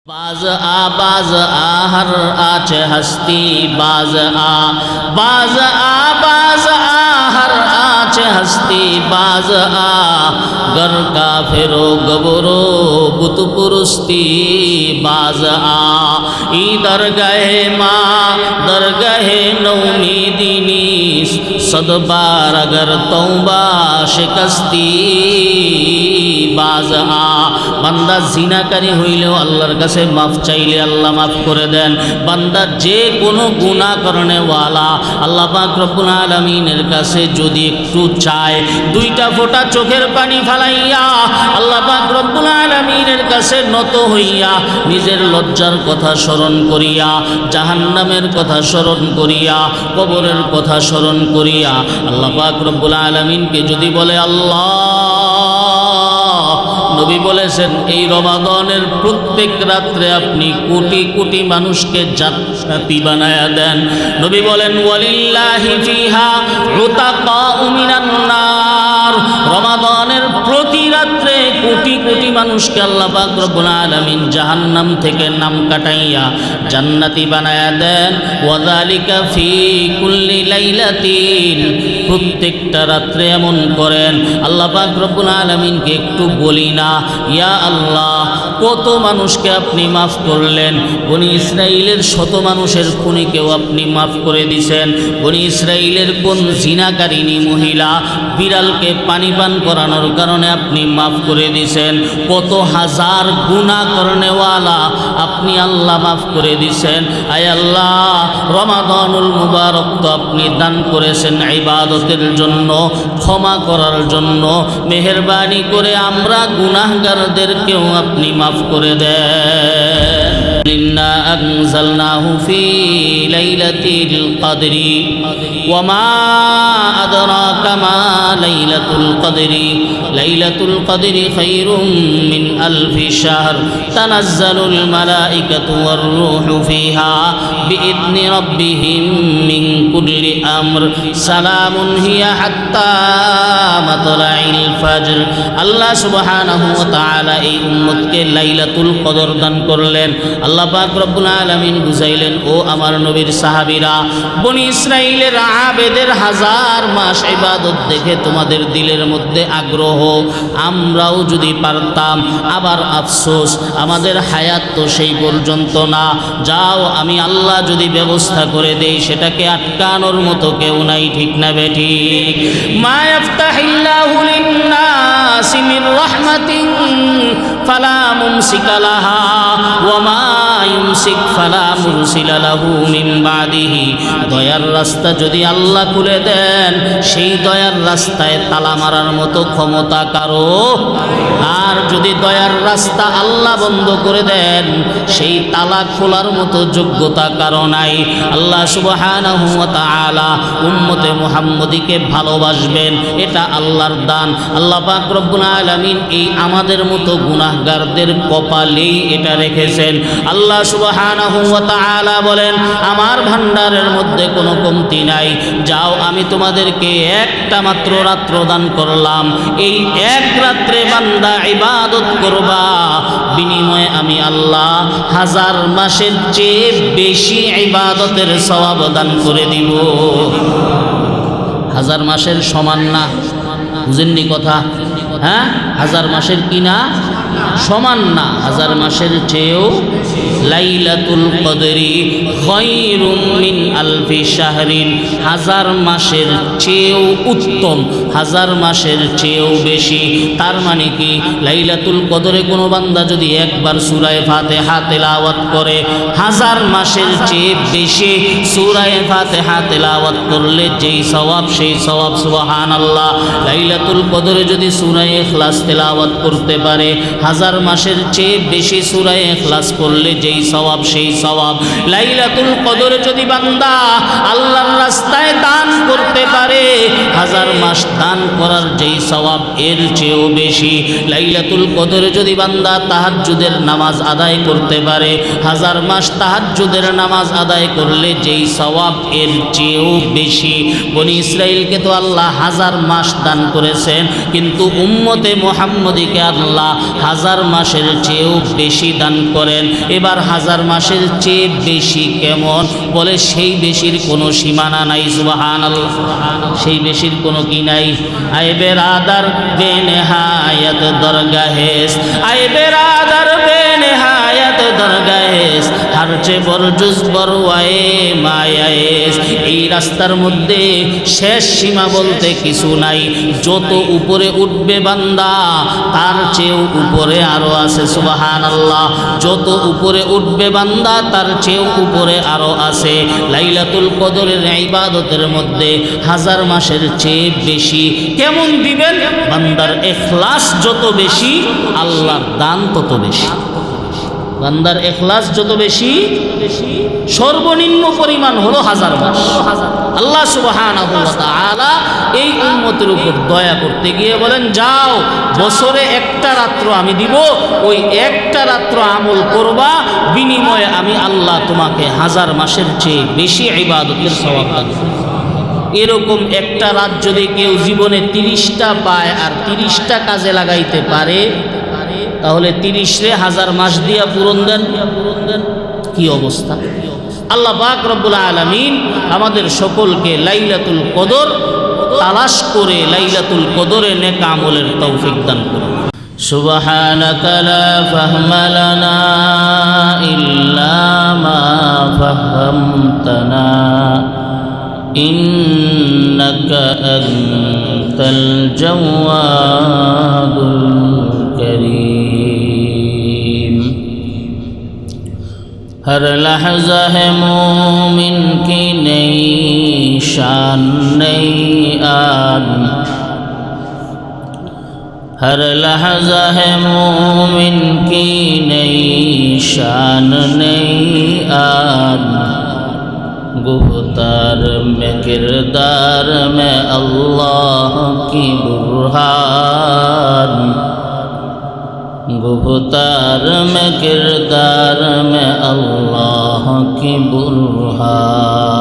बाज हर आच हस्ती बाज हर आच हस्ती बाज गर काफिरो गबरो बुत पुरुस्ती बाज ई दरगाहे माँ दरगाहे नौमीदिनी सदबार अगर तौबा शिकस्ती बाज বান্দা জিনাকারী হইলেও আল্লাহর কাছে মাফ চাইলে আল্লাহ মাফ করে দেন। বান্দা যে কোনো গুনাহ করনেওয়ালা আল্লাহ পাক রব্বুল আলামিনের কাছে যদি একটু চায়, দুইটা ফোঁটা চোখের পানি ফালাইয়া আল্লাহ পাক রব্বুল আলামিনের কাছে নত হইয়া নিজের লজ্জার কথা স্মরণ করিয়া, জাহান্নামের কথা স্মরণ করিয়া, কবরের কথা স্মরণ করিয়া আল্লাহ পাক রব্বুল আলামিনকে যদি বলে আল্লাহ, নবী বলেছেন এই রমাদানের প্রত্যেক রাত্রে আপনি কোটি কোটি মানুষকে জান্নাতি বানায়া দেন। নবী বলেন ওয়ালিল্লাহি ফিহা উতাকাউ মিনান নার, রমাদানের প্রতি রাত্রে কোটি কোটি মানুষকে আল্লাহ পাক রব্বুল আলামিন জাহান্নাম থেকে নাম কাটাইয়া জান্নাতি বানায়া দেন। ওয়াযালিকা ফি কুল্লি লাইলাতিন, প্রত্যেকটা রাত্রে এমন করেন। আল্লাহ পাক রব্বুল আলামিনকে একটু বলি না, ইয়া আল্লাহ কত মানুষকে আপনি মাফ করলেন, বনি ইসরাইলের শত মানুষের খুনিকেও আপনি মাফ করে দিছেন, বনি ইসরাইলের কোন জিনাকারিনী মহিলা বিড়ালকে পানি পান করানোর কারণে আপনি মাফ করে দিছেন, কত হাজার গুনাহ করনেওয়ালা আপনি আল্লাহ মাফ করে দিছেন। আয় আল্লাহ, রমাদানুল মুবারক তো আপনি দান করেছেন ইবাদতের জন্য, ক্ষমা করার জন্য, মেহেরবানি করে আমরা গুনাহগারদেরকেও আপনি মাফ করে দেন। ইন্না আনজালনাহু ফি লাইলাতিল কদরি ওয়া মা আদরাকা মা লাইলাতুল কদরি লাইলাতুল কদরি খায়রুম মিন আলফি শাহর তানাজ্জালুল মালাইকাতু ওয়ার রূহু ফিহা বিইذনি রাব্বিহিম মিন কুল্লি আমর সালামুন হিয়া হাত্তা মাতলাইল ফজর। আল্লাহ সুবহানাহু ওয়া তাআলা এই উম্মতকে লাইলাতুল কদর দান করলেন। আল্লাহ পাক রব্বুল আলামিন বুঝাইলেন, ও আমার নবীর সাহাবীরা, বনি ইসরাইলের আবেদের হাজার মাস ইবাদত দেখে তোমাদের দিলের মধ্যে আগ্রহ, আমরাও যদি পারতাম। আবার আফসোস, আমাদের হায়াত তো সেই পর্যন্ত না। যাও, আমি আল্লাহ যদি ব্যবস্থা করে দেই, সেটাকে আটকানোর মতো কেউ নাই, ঠিক না বেঠিক? মা ইফতাহিল্লাহু লিন-নাসি মির রাহমাতিন ফালা মুমসিকা লাহা ওয়া মা ইউমসিক ফালা মুরসিলা লাহু মিন বাদিহি। দয়ার রাস্তা যদি আল্লাহ খুলে দেন, সেই দয়ার রাস্তায় তালা মারার মতো ক্ষমতা কারো, আর যদি দয়ার রাস্তা আল্লাহ বন্ধ করে দেন, সেই তালা খোলার মতো যোগ্যতা কারো নাই। আল্লাহ সুবহানাহু ওয়া তাআলা উম্মতে মুহাম্মদীকে ভালোবাসবেন, এটা আল্লাহর দান। আল্লাহ পাক রব্বুল আলামিন এই আমাদের মতো গুনাহগারদের কপালেই এটা রেখেছেন। আল্লাহ সুবহানাহু ওয়া তাআলা বলেন, আমার ভান্ডারের মধ্যে কোনো কমতি নাই। যাও, আমি তোমাদেরকে একটা মাত্র রাত্র দান করলাম, এই এক রাত্রে বান্দা ইবাদত করবা, বিনিময়ে আমি আল্লাহ হাজার মাসের চেয়ে বেশি ইবাদতের সওয়াব দান করে দিব। হাজার মাসের সমান না, বুঝেননি কথা? হ্যাঁ, হাজার মাসের কি না? সমান না, হাজার মাসের চেয়েও। লাইলাতুল কদরি খায়রুম মিন আলফি শাহরিন, হাজার মাসের চেয়েও উত্তম, হাজার মাসের চেয়েও বেশি। তার মানে কি, লাইলাতুল কদরে কোনো বান্দা যদি একবার সূরা ফাতিহা তেলাওয়াত করে, হাজার মাসের চেয়ে বেশি সূরা ফাতিহা তেলাওয়াত করলে যেই সওয়াব, সেই সওয়াব। সুবহানাল্লাহ। লাইলাতুল কদরে যদি সূরা ইখলাস তেলাওয়াত করতে পারে, হাজার মাসের চেয়ে বেশি সূরা ইখলাস পড়লে যেই সওয়াব, সেই সওয়াব। লাইলাতুল কদরে যদি বান্দা আল্লাহর রাস্তায় দান করতে পারে, হাজার মাস দান করার যেই সওয়াব, এর চেয়েও বেশি। লাইলাতুল কদরে যদি বান্দা তাহাজ্জুদের নামাজ আদায় করতে পারে, হাজার মাস তাহাজ্জুদের নামাজ আদায় করলে যেই সওয়াব, এর চেয়েও বেশি। বনি ইসরাইলকে তো আল্লাহ হাজার মাস দান করেছেন, কিন্তু উম্মতে মুহাম্মদীকে আল্লাহ 1000 মাসের চেয়েও বেশি দান করেন। এবার 1000 মাসের চেয়ে বেশি কেমন? বলে সেই বেশির কোনো সীমানা নাই। সুবহানাল্লাহ, সেই বেশির কোনো কি নাই? আয় বেরাদার বেনহায়াত দরগাহেস, আয় বেরাদার বেনহায়াত দরগাহেস, হারচে বরজুজ বরওয়ায়ে মায়ায়েস। এই রাস্তার মধ্যে শেষ সীমা বলতে কিছু নাই। যত উপরে উঠবে বান্দা তার চেয়েও উপরে আরো আছে। সুবহানাল্লাহ, যত উপরে উঠবে বান্দা তার চেয়েও উপরে আরো আছে। লাইলাতুল কদরের ইবাদতের মধ্যে 1000 মাসের চেয়ে বেশি। কেমন দিবেন? বান্দার ইখলাস যত বেশি আল্লাহর দান তত বেশি। বান্দার ইখলাস যত বেশি, সর্বনিম্ন পরিমাণ হলো 1000 মাস। আল্লাহ সুবহানাহু ওয়া তাআলা এই উম্মতের উপর দয়া করতে গিয়ে বলেন, যাও বছরে একটা রাত্র আমি দিব, ওই একটা রাত্র আমল করবা, বিনিময়ে আমি আল্লাহ তোমাকে 1000 মাসের চেয়ে বেশি ইবাদতের সওয়াব দান করব। এরকম একটা রাত যদি কেউ জীবনে 30টা পায় আর 30টা কাজে লাগাইতে পারে, তাহলে 30 1000 মাস দিয়া পূরণ দেন। কি অবস্থা! আল্লাহ পাক রব্বুল আলামিন আমাদের সকলকে লাইলাতুল কদর তালাশ করে লাইলাতুল কদরে নেক আমলের তৌফিক দান করুন। সুবহানাকা লা ফাহমা লানা ইল্লা মা ফাহামতানা ইন্নাকা আনতাল জাওয়াদুল करीम। हर लहज़ा है मोमिन की नई शान नई आन, हर लहज़ा है मोमिन की नई शान नई आन। गुफ्तार में किरदार में अल्लाह की बुरहान, गुफ्तार में किरदार में अल्लाह की बुरहान।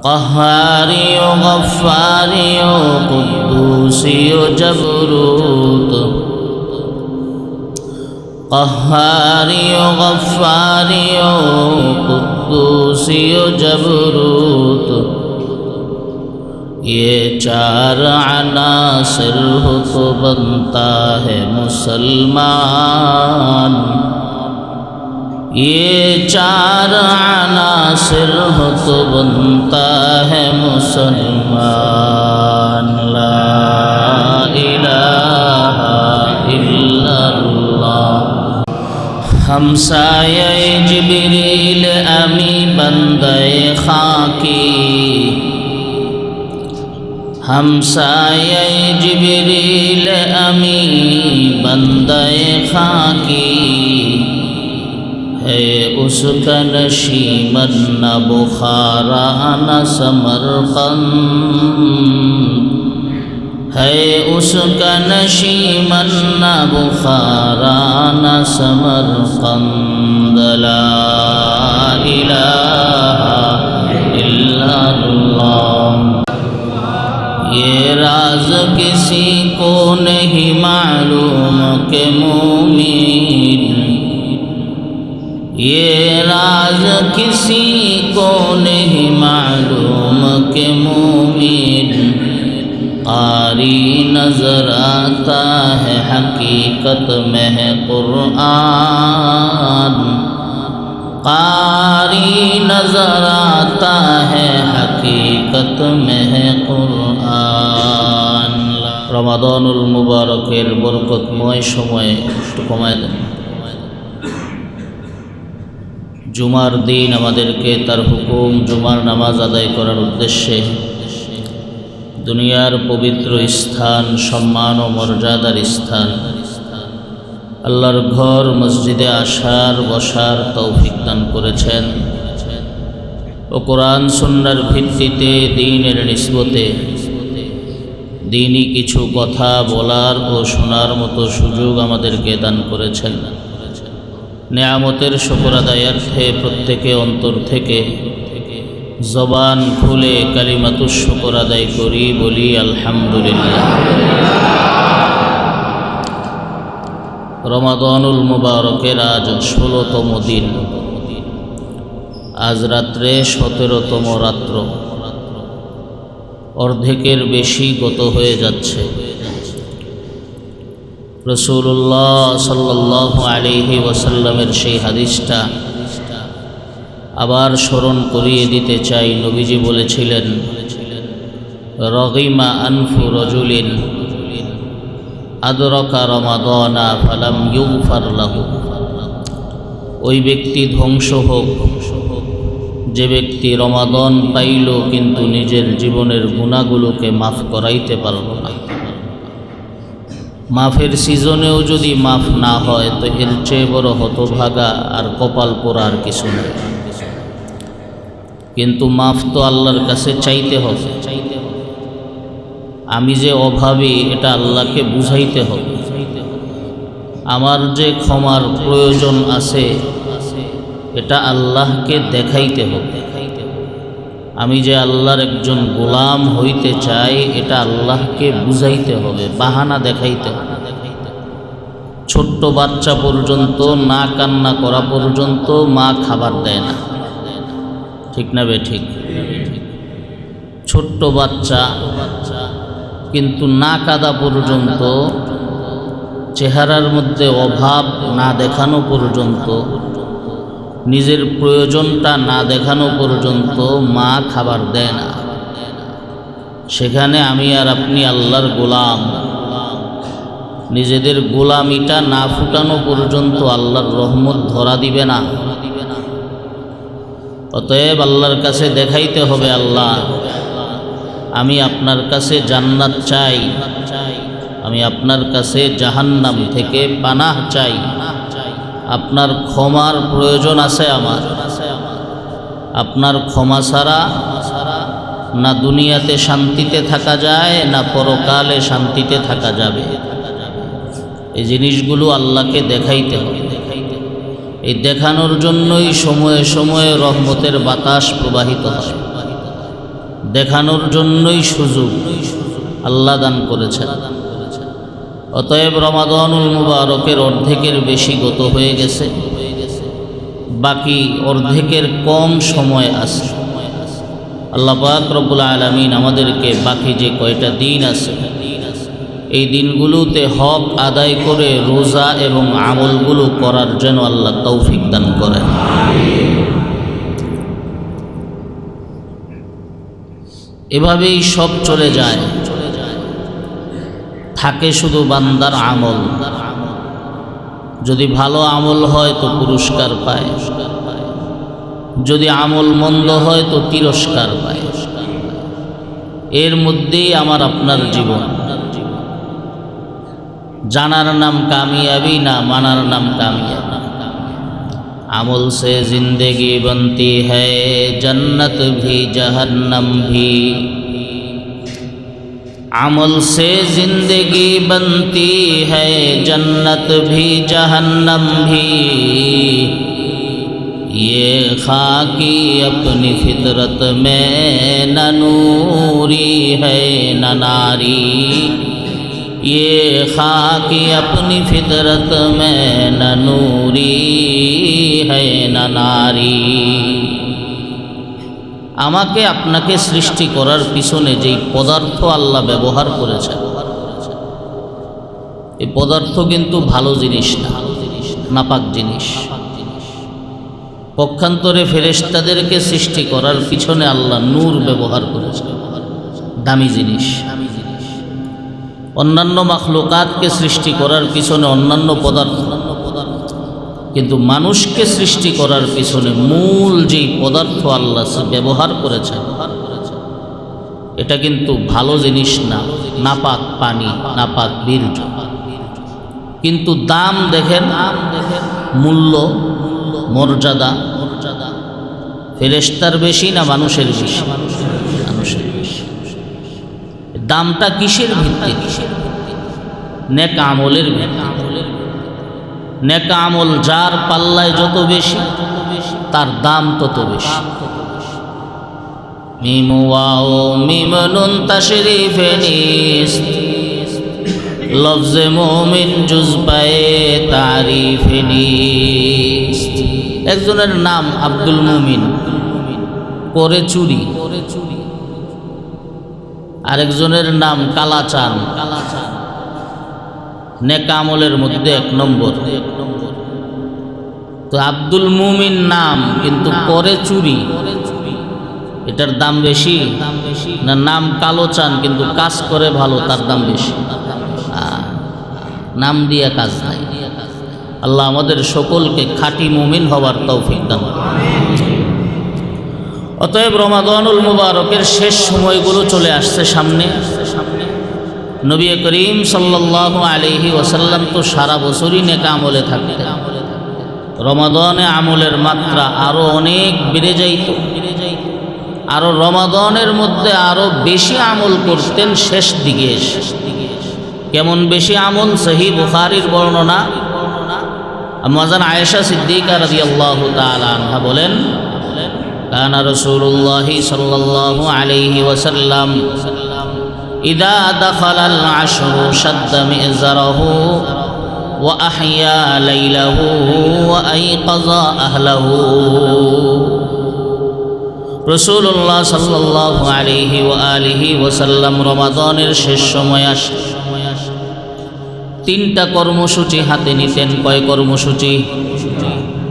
क़हारी व गफ़्फ़ारी व क़ुद्दूसी व जबरूत, क़हारी व गफ़्फ़ारी व क़ुद्दूसी व जबरूत। ये 4 अनासिर हो तो बनता है मुसलमान, ये 4 अनासिर हो तो बनता है मुसलमान। ला इलाहा इल्लल्लाह। हमसाये जिब्रील अमी बंदे खाकी, हमसाये जिब्रील अमी बंदे खाकी। है उसका नशीमन न बुखारा न समरकंद, है उसका नशीमन न बुखारा न समरकंद। ला इलाहा इल्लल्लाह। ये राज किसी को नहीं मालूम के मोमिन, ये राज किसी को नहीं मालूम के मोमिन। कारी नजर आता है हकीकत में है कुरान, कारी नजर आता है हकीकत में है कुरान। रमादानुल मुबारकेर बरकतमय समय একটু কমায় দেন। জুমার দিন আমাদেরকে তার হুকুম জুমার নামাজ আদায় করার উদ্দেশ্যে দুনিয়ার পবিত্র স্থান, সম্মান ও মর্যাদার স্থান, আল্লাহর ঘর মসজিদে আসার বসার তৌফিক দান করেছেন ও কোরআন সুন্নাহর ভিত্তিতে দ্বীনের নিসবতে দ্বীনি কিছু কথা বলার ও শোনার মতো সুযোগ আমাদেরকে দান করেছেন। নেয়ামতের শুকর আদায়ার্থে প্রত্যেকে অন্তর থেকে জবান খুলে কালিমাতুশ শুকর আদায় করি, বলি আলহামদুলিল্লাহ। রমাদানুল মুবারকের আজ 16তম দিন, আজ রাত্রে 17তম রাত্র, অর্ধেকের বেশি গত হয়ে যাচ্ছে। রাসূলুল্লাহ সাল্লাল্লাহু আলাইহি ওয়াসাল্লামের সেই হাদিসটা আবার স্মরণ করিয়ে দিতে চাই। নবীজি বলেছিলেন, রগিমা আনফু রজুলিন আদরাকা রমাদানা ফালাম ইউগফার লাহু। ওই ব্যক্তি ধ্বংস হোক যে ব্যক্তি রমাদান পাইল কিন্তু নিজের জীবনের গুনাহগুলোকে মাফ করাইতে পারল না। মাফের সিজনেও যদি মাফ না হয় তো এর চেয়ে বড় হতভাগা আর কপাল পোড়ার কিছু নেই। কিন্তু মাফ তো আল্লাহর কাছে চাইতে হবে। আমি যে অভাবী এটা আল্লাহকে বুঝাইতে হবে। আমার যে ক্ষমার প্রয়োজন আছে এটা আল্লাহকে দেখাইতে হবে। আমি যে আল্লাহর একজন গোলাম হইতে চাই এটা আল্লাহকে বুঝাইতে হবে, বাহানা দেখাইতে হবে। ছোট্ট বাচ্চা পর্যন্ত না কান্না করা পর্যন্ত মা খাবার দেয় না, ঠিক না বে ঠিক? ছোট্ট বাচ্চা কিন্তু না কাঁদা পর্যন্ত, চেহারার মধ্যে অভাব না দেখানো পর্যন্ত, নিজের প্রয়োজনটা না দেখানো পর্যন্ত মা খাবার দেয় না। সেখানে আমি আর আপনি আল্লাহর গোলাম, নিজেদের গোলামিটা না ফুটানো পর্যন্ত আল্লাহর রহমত ধরা দিবে না। অতএব আল্লাহর কাছে দেখাইতে হবে, আল্লাহ আমি আপনার কাছে জান্নাত চাই, আমি আপনার কাছে জাহান্নাম থেকে পানাহ চাই, আপনার ক্ষমার প্রয়োজন আছে আমার। আপনার ক্ষমা ছাড়া না দুনিয়াতে শান্তিতে থাকা যায় না পরকালে শান্তিতে থাকা যাবে। এই জিনিসগুলো আল্লাহকে দেখাইতে হবে। এই দেখানোর জন্যই সময়ে সময়ে রহমতের বাতাস প্রবাহিত হয়। দেখানোর জন্যই সুযোগ আল্লাহ দান করেছেন। অতএব রমাদানুল মুবারকের অর্ধেকের বেশি গত হয়ে গেছে, বাকি অর্ধেকের কম সময় আছে। আল্লাহ পাক রব্বুল আলামিন আমাদেরকে বাকি যে কয়টা দিন আছে এই দিনগুলোতে হক আদায় করে রোজা এবং আমলগুলো করার জন্য আল্লাহ তৌফিক দান করেন। এভাবেই সব চলে যায়, থাকে শুধু বান্দার আমল। যদি ভালো আমল হয় তো পুরস্কার পায়, যদি আমল মন্দ হয় তো তিরস্কার পায়। এর মধ্যেই আমার আপনার জীবন। জানার নাম কামিয়াবি না মানার নাম কামিয়াবি। আমল से जिंदगी बनती है जन्नत भी जहन्नम भी। अमल से जिंदगी बनती है जन्नत भी जहन्नम भी। ये खाकी अपनी फितरत में न नूरी है न नारी। ये खाकी अपनी फितरत में न नूरी है न नारी। আমাকে আপনাকে সৃষ্টি করার পিছনে যেই পদার্থ আল্লাহ ব্যবহার করেছেন এই পদার্থ কিন্তু ভালো জিনিস না, নাপাক জিনিস। পক্ষান্তরে ফেরেশতাদেরকে সৃষ্টি করার পিছনে আল্লাহ নূর ব্যবহার করেছেন, দামি জিনিস। অন্যান্য মাখলুকাতকে সৃষ্টি করার পিছনে অন্যান্য পদার্থ, কিন্তু মানুষকে সৃষ্টি করার পিছনে মূল যেই পদার্থ আল্লাহ ব্যবহার করেছেন এটা কিন্তু ভালো জিনিস না, নাপাক পানি, নাপাক বীর্য। কিন্তু দাম দেখেন, মূল্য, মর্যাদা ফেরেশতার বেশি না মানুষের বেশি? মানুষের বেশি। দামটা কিসের ভিত্তিতে? নেক আমলের ভিত্তিতে। নেক আমল যার পাল্লায় যত বেশি তার দাম তত বেশি। মিম ওয়াও মিম নুন তাশরিফে নিস লফজে মোমিন জুজ পায়ে তারিফ নিস্ত। একজনের নাম আব্দুল মুমিন, করে চুরি। আরেকজনের নাম কালাচান, নেক আমলের মধ্যে 1 নম্বর। তো আব্দুল মুমিন নাম কিন্তু করে চুরি, এটার দাম বেশি না নাম কালো চান কিন্তু কাজ করে ভালো, তার দাম বেশি? নাম দিয়া কাজ নাই। আল্লাহ আমাদের সকলকে খাঁটি মুমিন হওয়ার তৌফিক দান। অতএব রমাদানুল মুবারকের শেষ সময়গুলো চলে আসছে সামনে। নবী করিম সাল্লাল্লাহু আলাইহি ওয়াসাল্লাম তো সারা বছরই নেক আমলে থাকতেন। রমাদানে আমলের মাত্রা আরো অনেক বেড়ে যাইত, আরো রমাদানের মধ্যে আরো বেশি আমল করতেন শেষ দিকে। কেমন বেশি আমল? সহিহ বুখারীর বর্ণনা, আম্মাজান আয়েশা সিদ্দিকা রাদিয়াল্লাহু তাআলা আনহা বলেন, কানা রাসূলুল্লাহি সাল্লাল্লাহু আলাইহি ওয়াসাল্লাম ইযা দাখালাল আশরু শাদ্দা মি'জারাহু ওয়া আহইয়া লাইলাহু ওয়া আইকাযা আহলাহু। রাসূলুল্লাহ সাল্লাল্লাহু আলাইহি ওয়া আলিহি ওয়াসাল্লাম রমাদানের শেষ সময় আসে 3টা কর্মসূচি হাতে নিতেন। কয় কর্মসূচি?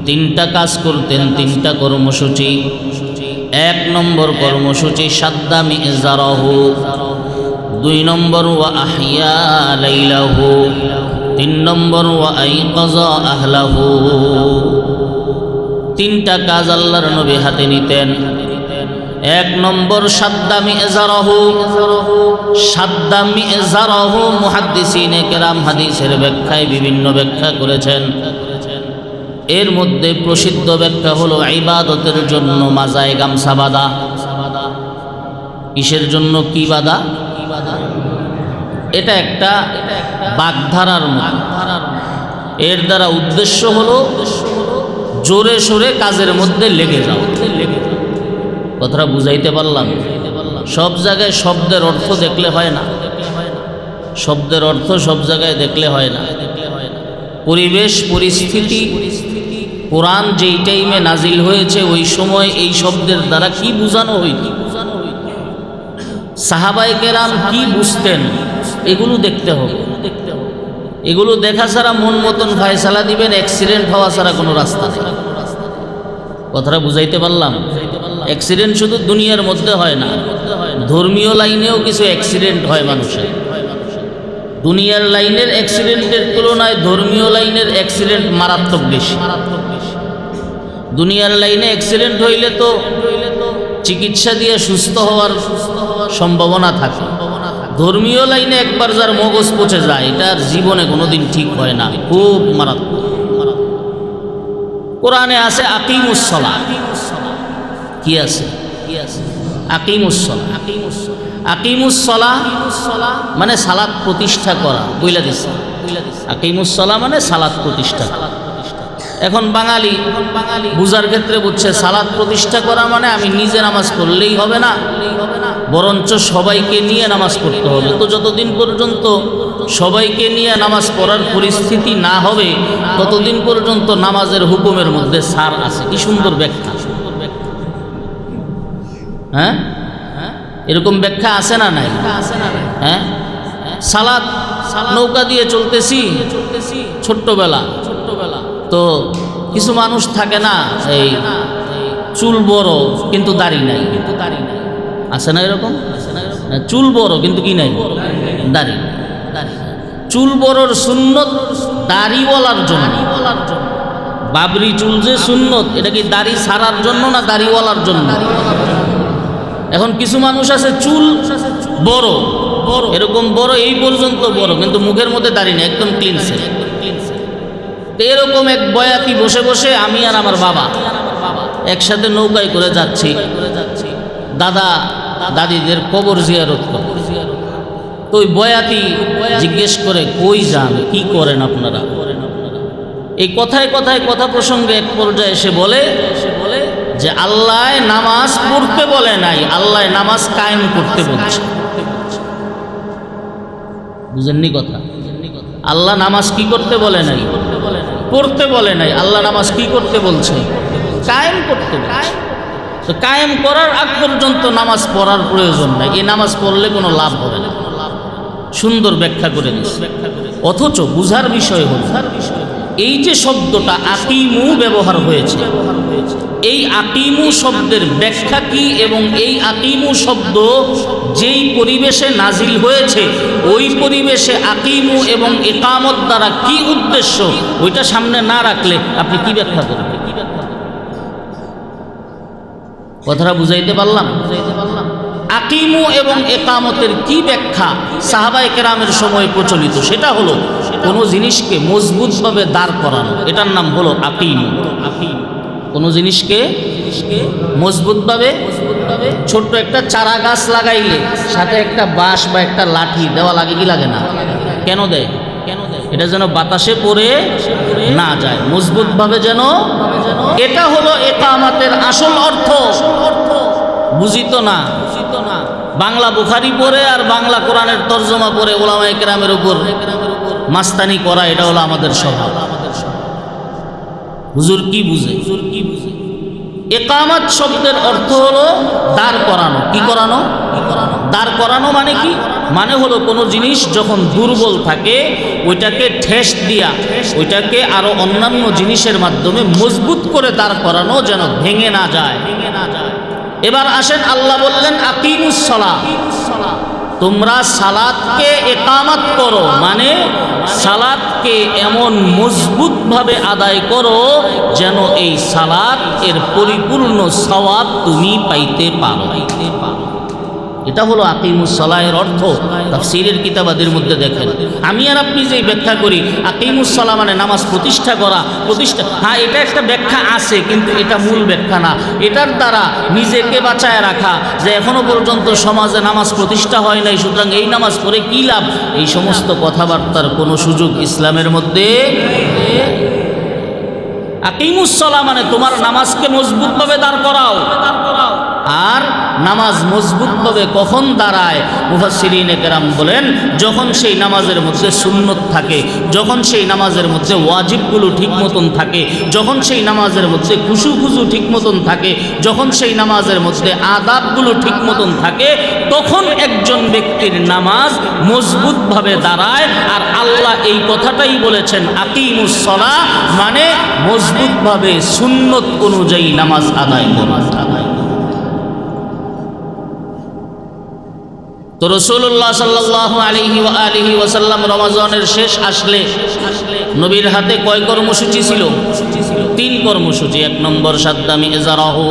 3টা কাজ করতেন, 3টা কর্মসূচি। 1 নম্বর কর্মসূচি শাদ্দা মি'জারাহু, 2 নম্বর ওয়া আহইয়া লাইলাহু, 3 নম্বর ওয়া আইকাযা আহলাহু। 3টা কাজ আল্লাহর নবী হাতে নিতেন। 1 নম্বর শাদ্দা মি'জারাহু। শাদ্দা মি'জারাহু মুহাদ্দিসিনে কেরাম হাদিসের ব্যাখ্যায় বিভিন্ন ব্যাখ্যা করেছেন। এর মধ্যে প্রসিদ্ধ ব্যাখ্যা হলো ইবাদতের জন্য মাজায় গামছা বাঁধা। কিসের জন্য? কি বাঁধা? এটা একটা বাগধারার মতো। এর দ্বারা উদ্দেশ্য হলো জোরে সোরে কাজের মধ্যে লেগে যাও। কথাটা বুঝাইতে পারলাম? সব জায়গায় শব্দের অর্থ দেখলে হয় না, শব্দের অর্থ সব জায়গায় দেখলে হয় না। পরিবেশ পরিস্থিতি, কোরআন যেই টাইমে নাজিল হয়েছে ওই সময় এই শব্দের দ্বারা কি বোঝানো হইত, সাহাবায়ে কেরাম কি বুঝতেন, এগুলো দেখতে হবে। এগুলো দেখা ছাড়া মন মতন ফায়সালা দিবেন, অ্যাক্সিডেন্ট হওয়া ছাড়া কোনো রাস্তা নেই। কথাটা বুঝাইতে পারলাম? অ্যাক্সিডেন্ট শুধু দুনিয়ার মধ্যে হয় না, ধর্মীয় লাইনেও কিছু অ্যাক্সিডেন্ট হয় মানুষের। দুনিয়ার লাইনের অ্যাক্সিডেন্টের তুলনায় ধর্মীয় লাইনের অ্যাক্সিডেন্ট মারাত্মক বেশি। দুনিয়ার লাইনে অ্যাক্সিডেন্ট হইলে তো চিকিৎসা দিয়ে সুস্থ হওয়ার সম্ভাবনা থাকে। ধর্মীয় লাইনে একবার যার মগজ পচে যায় এটার জীবনে কোনোদিন ঠিক হয় না, খুব মারাত্মক। কোরআনে আছে আকিমুস সালাহ। কি আছে? আকিমুস সালাহ। আকিমুস সালাহ মানে সালাত প্রতিষ্ঠা করা। বইলা দিছে আকিমুস সালাহ মানে সালাত প্রতিষ্ঠা। এখন বাঙালি বুঝার ক্ষেত্রে বুঝছে সালাত প্রতিষ্ঠা করা মানে আমি নিজে নামাজ পড়লেই হবে না, বরঞ্চ সবাইকে নিয়ে নামাজ পড়তে হবে। তো যতদিন পর্যন্ত সবাইকে নিয়ে নামাজ পড়ার পরিস্থিতি না হবে ততদিন পর্যন্ত নামাজের হুকুমের মধ্যে সার আছে। কি সুন্দর ব্যাখ্যা! হ্যাঁ, এরকম ব্যাখ্যা আছে না নাই? হ্যাঁ, সালাত নৌকা দিয়ে চলতেছি ছোট্টবেলা, তো কিছু মানুষ থাকে না, এই চুল বড় কিন্তু দাড়ি নাই, আছে না এরকম? চুল বড় কিন্তু কি নাই? দাড়ি। চুল বড়র সুন্নত দাড়িওয়ালার জন্য। বাবরি চুল যে সুন্নত, এটা কি দাড়ি ছাড়ার জন্য না দাড়িওয়ালার জন্য? এখন কিছু মানুষ আছে চুল বড়, এরকম বড় এই পর্যন্ত বড়, কিন্তু মুখের মধ্যে দাড়ি নেই, একদম ক্লিন সেভ। এরকম এক বয়াতি বসে বসে আমি আর আমার বাবা একসাথে নৌকায় করে যাচ্ছি দাদা দাদিদের কবর জিয়ারত করতে। তো ওই বয়াতি জিজ্ঞেস করে, কই যান, কি করেন আপনারা? এই কথায় কথায় কথা প্রসঙ্গে এক পর্যায়ে এসে বলে যে আল্লাহ নামাজ পড়তে বলে নাই, আল্লাহ নামাজ কায়েম করতে বলছে। বুঝেননি কথা? আল্লাহ নামাজ কি করতে বলে নাই, পড়তে বলে নাই। আল্লাহ নামাজ কি করতে বলছে? কায়েম করতে বলছে। তো কায়েম করার আগ পর্যন্ত নামাজ পড়ার প্রয়োজন নাই। এই নামাজ পড়লে কোনো লাভ হবে না। সুন্দর ব্যাখ্যা করে দিচ্ছে। অথচ বুঝার বিষয় হল এই যে শব্দটা আকিমু ব্যবহার হয়েছে, এই আকিমু শব্দের ব্যাখ্যা কি এবং এই আকিমু শব্দ যেই পরিবেশে নাজিল হয়েছে ওই পরিবেশে আকিমু এবং ইকামত দ্বারা কি উদ্দেশ্য, ওইটা সামনে না রাখলে আপনি কি ব্যাখ্যা করবেন? কথাটা বুঝাইতে পারলাম? আকিমু এবং ইকামতের কি ব্যাখ্যা সাহাবায়ে কেরামের সময় প্রচলিত, সেটা হলো কোনো জিনিসকে মজবুতভাবে দাঁড় করানো, এটার নাম হলো আকিমু। কোনো জিনিসকে মজবুতভাবে, ছোট্ট একটা চারা গাছ লাগাইলে সাথে একটা বাঁশ বা একটা লাঠি দেওয়া লাগে কি লাগে না? কেন দেয়? এটা যেন বাতাসে পড়ে না যায়, মজবুতভাবে যেন। এটা হলো ইকামতের আসল অর্থ। বুঝিত না বাংলা বুখারি পড়ে আর বাংলা কোরআনের তরজমা পড়ে উলামায়ে কেরামের উপর মাস্তানি করা, এটা হলো আমাদের স্বভাব। হুজুর কি বুঝে? ইকামত শব্দের অর্থ হলো দাঁড় করানো। কি করানো? দাঁড় করানো মানে কি? মানে হলো কোনো জিনিস যখন দুর্বল থাকে ওইটাকে ঠেস দিয়া ওইটাকে আরো অন্যান্য জিনিসের মাধ্যমে মজবুত করে দাঁড় করানো, যেন ভেঙে না যায়। এবার আসেন, আল্লাহ বললেন আকিমুস সালাহ, তোমরা সালাতকে ইকামত করো, মানে সালাতকে এমন মজবুতভাবে আদায় করো যেন এই সালাত এর পরিপূর্ণ সওয়াব তুমি পাইতে পারো। এটা হলো আকিমুস সালাহের অর্থ। তাফসীরের কিতাবাদের মধ্যে দেখেন, আমি আর আপনি যে ব্যাখ্যা করি আকিমুস সালাহ মানে নামাজ প্রতিষ্ঠা করা, হ্যাঁ এটা একটা ব্যাখ্যা আছে, কিন্তু এটা মূল ব্যাখ্যা না। এটার দ্বারা নিজেকে বাঁচায় রাখা, যে এখনো পর্যন্ত সমাজে নামাজ প্রতিষ্ঠা হয় নাই, সুতরাং এই নামাজ পড়ে কি লাভ, এই সমস্ত কথাবার্তার কোনো সুযোগ ইসলামের মধ্যে। আকিমুস সালাহ মানে তোমার নামাজকে মজবুতভাবে দাঁড় করাও। আর নামাজ মজবুতভাবে কখন দাঁড়ায়? মুফাসসিরিনে কেরাম বলেন, যখন সেই নামাজের মধ্যে সুন্নত থাকে, যখন সেই নামাজের মধ্যে ওয়াজিবগুলো ঠিক মতন থাকে, যখন সেই নামাজের মধ্যে খুশু ঠিক মতন থাকে, যখন সেই নামাজের মধ্যে আদাবগুলো ঠিক মতন থাকে, তখন একজন ব্যক্তির নামাজ মজবুতভাবে দাঁড়ায়। আর আল্লাহ এই কথাটাই বলেছেন আকিমুস সালাহ মানে মজবুতভাবে সুন্নত অনুযায়ী নামাজ আদায় করো। তো রাসূলুল্লাহ সাল্লাল্লাহু আলাইহি ওয়াসাল্লাম রমজানের শেষ আসলে নবীর হাতে কয় কর্মসূচি ছিল? 3 কর্মসূচি। 1 নম্বর সাদ্দা মিজারাহু।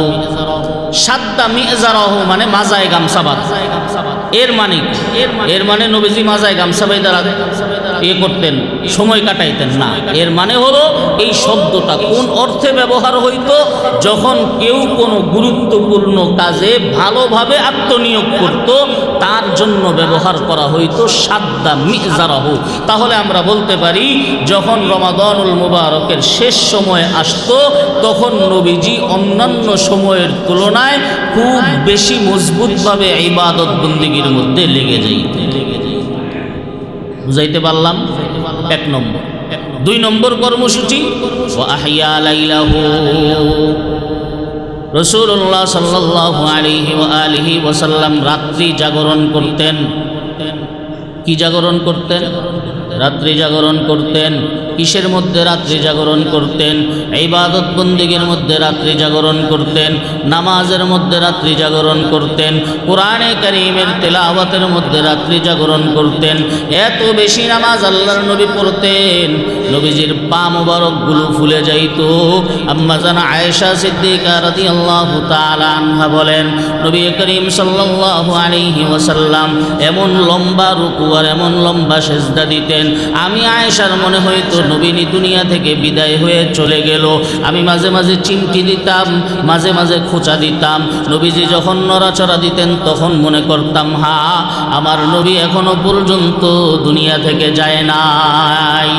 সাদ্দা মিজারাহু মানে মাজায় গামছা বাঁধা। এর মানে নবীজি মাজায় গামছা বাঁধা করতেন, সময় কাটাইতেন না। এর মানে হলো এই শব্দটা কোন অর্থে ব্যবহার হইতো? যখন কেউ কোনো গুরুত্বপূর্ণ কাজে ভালোভাবে আত্মনিয়োগ করত, তার জন্য ব্যবহার করা হইতো সাদ্দা মিজারাহু। তাহলে আমরা বলতে পারি যখন রমাদানুল মুবারকের শেষ সময় আসতো, তখন নবীজি অন্যান্য সময়ের তুলনায় খুব বেশি মজবুতভাবে ইবাদত বন্দেগীর মধ্যে লেগে যাইতেন। বুঝাইতে পারলাম? 1 নম্বর। 2 নম্বর কর্মসূচি ওয়া আহইয়া লাইলাহু। রাসূলুল্লাহ সাল্লাল্লাহু আলাইহি ওয়াসাল্লাম রাত্রি জাগরণ করতেন। কি জাগরণ করতেন? রাত্রি জাগরণ করতেন। কিসের মধ্যে রাত্রি জাগরণ করতেন? ইবাদত বন্দেগীর মধ্যে রাত্রি জাগরণ করতেন, নামাজের মধ্যে রাত্রি জাগরণ করতেন, কোরআনে কারীমের তেলাওয়াতের মধ্যে রাত্রি জাগরণ করতেন। এত বেশি নামাজ আল্লাহর নবী পড়তেন, নবীজির পা মোবারকগুলো ফুলে যাইত। আম্মা জান আয়েশা সিদ্দিকা রাদিয়াল্লাহু তাআলা আনহা বলেন, নবী করিম সাল্লাল্লাহু আলাইহি ওয়াসাল্লাম এমন লম্বা রুকু আর এমন লম্বা সিজদা দিতেন, আমি আয়েশার মনে হইতো নবীনি দুনিয়া থেকে বিদায় হয়ে চলে গেল। আমি মাঝে মাঝে চিমটি দিতাম, মাঝে মাঝে খোঁচা দিতাম। নবীজি যখন নড়াচড়া দিতেন তখন মনে করতাম, হা আমার নবী এখনো পর্যন্ত দুনিয়া থেকে যায় নাই।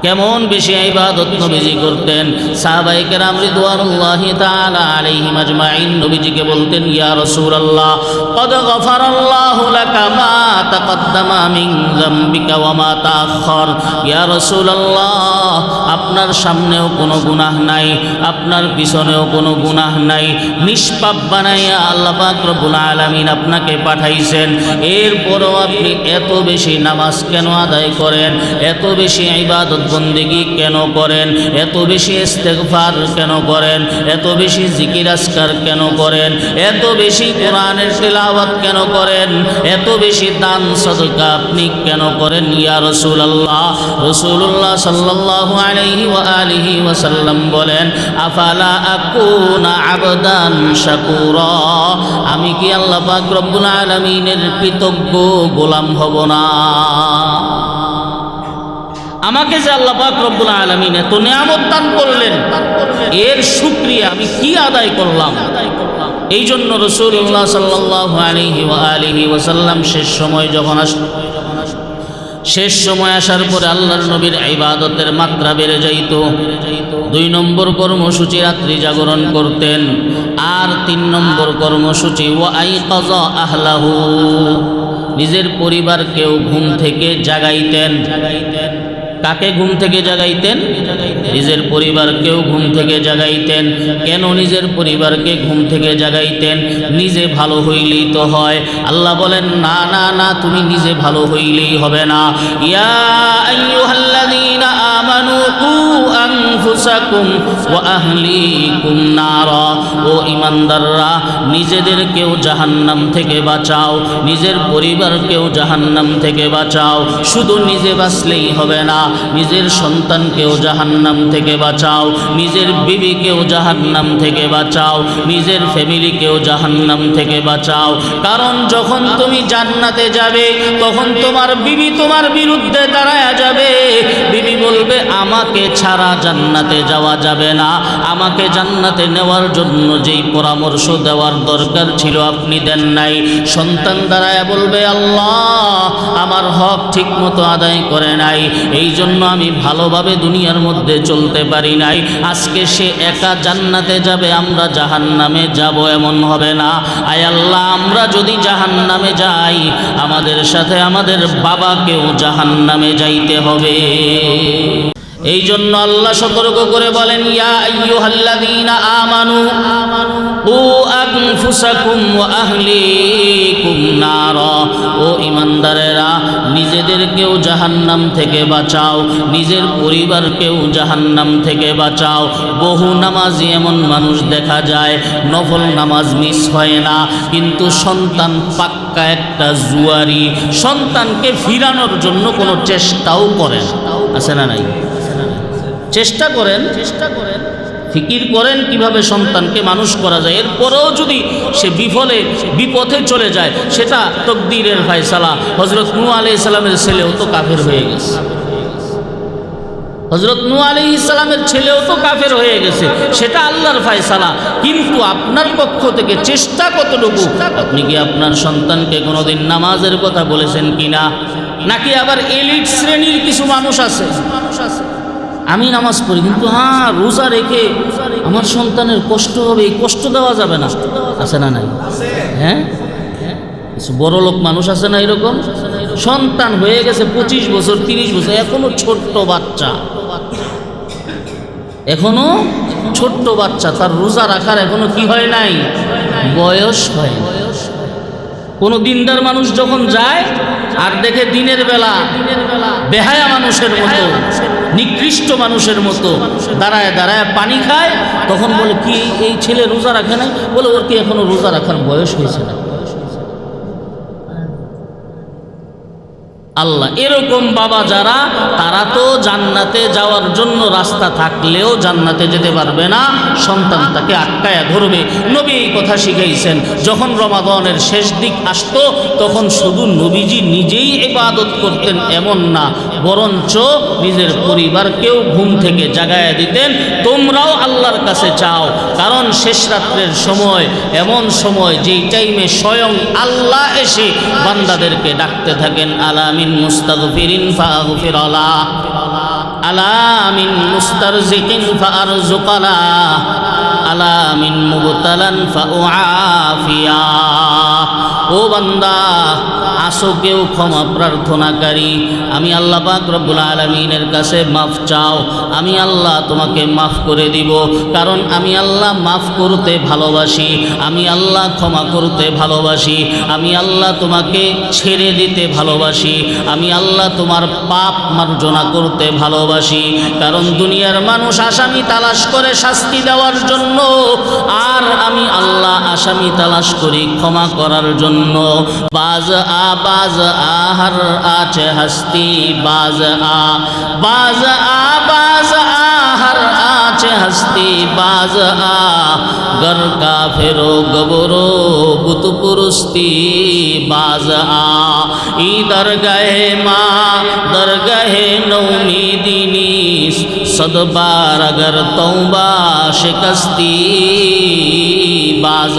কেমন বেশি ইবাদত নবীজি করতেন। সাহাবায়ে কেরাম রিদওয়ানুল্লাহি তাআলা আলাইহিম আজমাইন নবীজিকে বলতেন, ইয়া রাসূলুল্লাহ ক্বাদ গফারাল্লাহু লাকা মা তাকদ্দামা মিন যামবিকা ওয়া মা তাআখার। ইয়া রাসূলুল্লাহ, আপনার সামনেও কোনো গুনাহ নাই, আপনার পিছনেও কোনো গুনাহ নাই, নিষ্পাপ বানাইয়া আল্লাহ পাক রব্বুল আলামিন আপনাকে পাঠাইছেন। এরপরও আপনি এত বেশি নামাজ কেন আদায় করেন, এত বেশি ইবাদত বন্দেগী কেন করেন, এত বেশি ইস্তেগফার কেন করেন, এত বেশি জিকির আজকার কেন করেন, এত বেশি কোরআনের তিলাওয়াত কেন করেন, এত বেশি দান সদকা আপনি কেন করেন ইয়া রাসূলুল্লাহ? রাসূলুল্লাহ সাল্লাল্লাহু আলাইহি ওয়া আলিহি ওয়াসাল্লাম বলেন, আফালা আকুনা আবদান শাকুরা, আমি কি আল্লাহ পাক রব্বুল আলামিনের কৃতজ্ঞ গোলাম হব না? আমাকে যে আল্লাহ পাক রব্বুল আলামিন এত নিয়ামত দান করলেন, এর শুকরিয়া আমি কি আদায় করলাম? এই জন্য রাসূলুল্লাহ সাল্লাল্লাহু আলাইহি ওয়া আলিহি ওয়াসাল্লাম শেষ সময় যখন শেষ সময় আসার পরে আল্লাহর নবীর ইবাদতের মাত্রা বেড়ে যাইত। 2 নম্বর কর্মসূচি রাত্রি জাগরণ করতেন। আর 3 নম্বর কর্মসূচি ওয়া আইকাযা আহলাহু, নিজের পরিবারকেও ঘুম থেকে জাগাইতেন। কাকে ঘুম থেকে জাগাইতেন? নিজের পরিবারকেও ঘুম থেকে জাগাইতেন। কেন নিজের পরিবারকে ঘুম থেকে জাগাইতেন? নিজে ভালো হইলেই তো হয়। আল্লাহ বলেন, না না না, তুমি নিজে ভালো হইলেই হবে না। ইয়া আইয়ুহাল্লাযীনা আমানু কু আনফুসাকুম ওয়া আহলিকুম নারা, ও ঈমানদাররা, নিজেদেরকেও জাহান্নাম থেকে বাঁচাও, নিজের পরিবারকেও জাহান্নাম থেকে বাঁচাও। শুধু নিজে বাঁচলেই হবে না, নিজের সন্তানকেও জাহান্নাম থেকে বাঁচাও, নিজের বিবিকেও জাহান্নাম থেকে বাঁচাও, নিজের ফ্যামিলিকেও জাহান্নাম থেকে বাঁচাও। কারণ যখন তুমি জান্নাতে যাবে, তখন তোমার বিবি তোমার বিরুদ্ধে দাঁড়ায়া যাবে। বিবি বলবে, আমাকে ছাড়া জান্নাতে যাওয়া যাবে না, আমাকে জান্নাতে নেওয়ার জন্য যেই পরামর্শ দেওয়ার দরকার ছিল আপনি দেন নাই। সন্তান দাঁড়ায়া বলবে, আল্লাহ আমার হক ঠিক মতো আদায় করে নাই, এই জন্য আমি ভালোভাবে দুনিয়ার মধ্যে চলতে পারি নাই। আজকে সে একা জান্নাতে যাবে, আমরা জাহান্নামে যাব, এমন হবে না। আয় আল্লাহ, আমরা যদি জাহান্নামে যাই, আমাদের সাথে আমাদের বাবাকেও জাহান্নামে যাইতে হবে। এই জন্য আল্লাহ সতর্ক করে বলেন, ইয়া আইয়ুহাল্লাযীনা আমানু কু আনফুসাকুম ওয়া আহলিকুম নারা, ও ঈমানদারেরা, নিজেদেরকেও জাহান্নাম থেকে বাঁচাও, নিজের পরিবারকেও জাহান্নাম থেকে বাঁচাও। বহু নামাজি এমন মানুষ দেখা যায়, নফল নামাজ মিস হয় না, কিন্তু সন্তান পাক্কা একটা জুয়ারি, সন্তানকে ফিরানোর জন্য কোনো চেষ্টাও করে না। আছে না নাই? চেষ্টা করেন, ফিকির করেন কিভাবে সন্তানকে মানুষ করা যায়। এরপরেও যদি সে বিপথে চলে যায়, সেটা তকদীরের ফয়সালা। হযরত নূহ আলাইহিস সালামের ছেলেও তো কাফের হয়ে গেছে, হযরত নূহ আলাইহিস সালামের ছেলেও তো কাফের হয়ে গেছে, সেটা আল্লাহর ফয়সালা। কিন্তু আপনার পক্ষ থেকে চেষ্টা কতটুকু? আপনি কি আপনার সন্তানকে কোনোদিন নামাজের কথা বলেছেন কিনা? নাকি আবার এলিট শ্রেণীর কিছু মানুষ আছে, আমি নামাজ পড়ি কিন্তু রোজা রেখে আমার সন্তানের কষ্ট হবে, এই কষ্ট দেওয়া যাবে না। আছে না নাই? হ্যাঁ, কিছু বড় লোক মানুষ আছে না এরকম, সন্তান হয়ে গেছে 25 বছর 30 বছর, এখনো ছোট্ট বাচ্চা, এখনো ছোট্ট বাচ্চা, তার রোজা রাখার এখনো কি হয় নাই? বয়স হয়। কোনো দিনদার মানুষ যখন যায় আর দেখে দিনের বেলা বেহায়া মানুষের মতো, নিকৃষ্ট মানুষের মতো দাঁড়ায় দাঁড়ায় পানি খায়, তখন বলে, কি এই ছেলে রোজা রাখে নাই? বলে, ওর কি এখনো রোজা রাখার বয়স হয়েছে না? আল্লাহ, এরকম বাবা যারা, তারা তো জান্নাতে যাওয়ার জন্য রাস্তা থাকলেও জান্নাতে যেতে পারবে না, সন্তান তাকে আটকায়া ধরবে। নবী এই কথা শিখাইছেন। যখন রমাদানের শেষ দিক আসতো, তখন শুধু নবীজি নিজেই ইবাদত করতেন এমন না, বরঞ্চ নিজের পরিবারকেও ঘুম থেকে জাগায়া দিতেন, তোমরাও আল্লাহর কাছে চাও। কারণ শেষ রাত্রের সময় এমন সময়, যেই টাইমে স্বয়ং আল্লাহ এসে বান্দাদেরকে ডাকতে থাকেন, আলামিন মুস্তাগফিরিন ফাগফির লাহ, আলা মিন মুস্তারজিকিন ফাআরযুকানা আলা মিন মুবতালান ফাউআফিয়া। ও বান্দা, আসো কেউ ক্ষমা প্রার্থনাকারী, আমি আল্লাহ পাক রব্বুল আলামিনের কাছে মাফ চাও, আমি আল্লাহ তোমাকে মাফ করে দিব। কারণ আমি আল্লাহ মাফ করতে ভালোবাসি, আমি আল্লাহ ক্ষমা করতে ভালোবাসি, আমি আল্লাহ তোমাকে ছেড়ে দিতে ভালোবাসি, আমি আল্লাহ তোমার পাপ মার্জনা করতে ভালোবাসি। কারণ দুনিয়ার মানুষ আসামি তালাশ করে শাস্তি দেওয়ার জন্য, আর আমি আল্লাহ আসামি তালাশ করি ক্ষমা করার জন্য। বাজ হর আছে হস্তি, বাজ হর আছে হস্তি, বাজ গর কাফেরো গবরো বুত পুরস্তি, বাজ ই দরগাহে মা দরগাহে নৌমিদিনিস সদবার अगर तौबा शिकस्ती, বাজ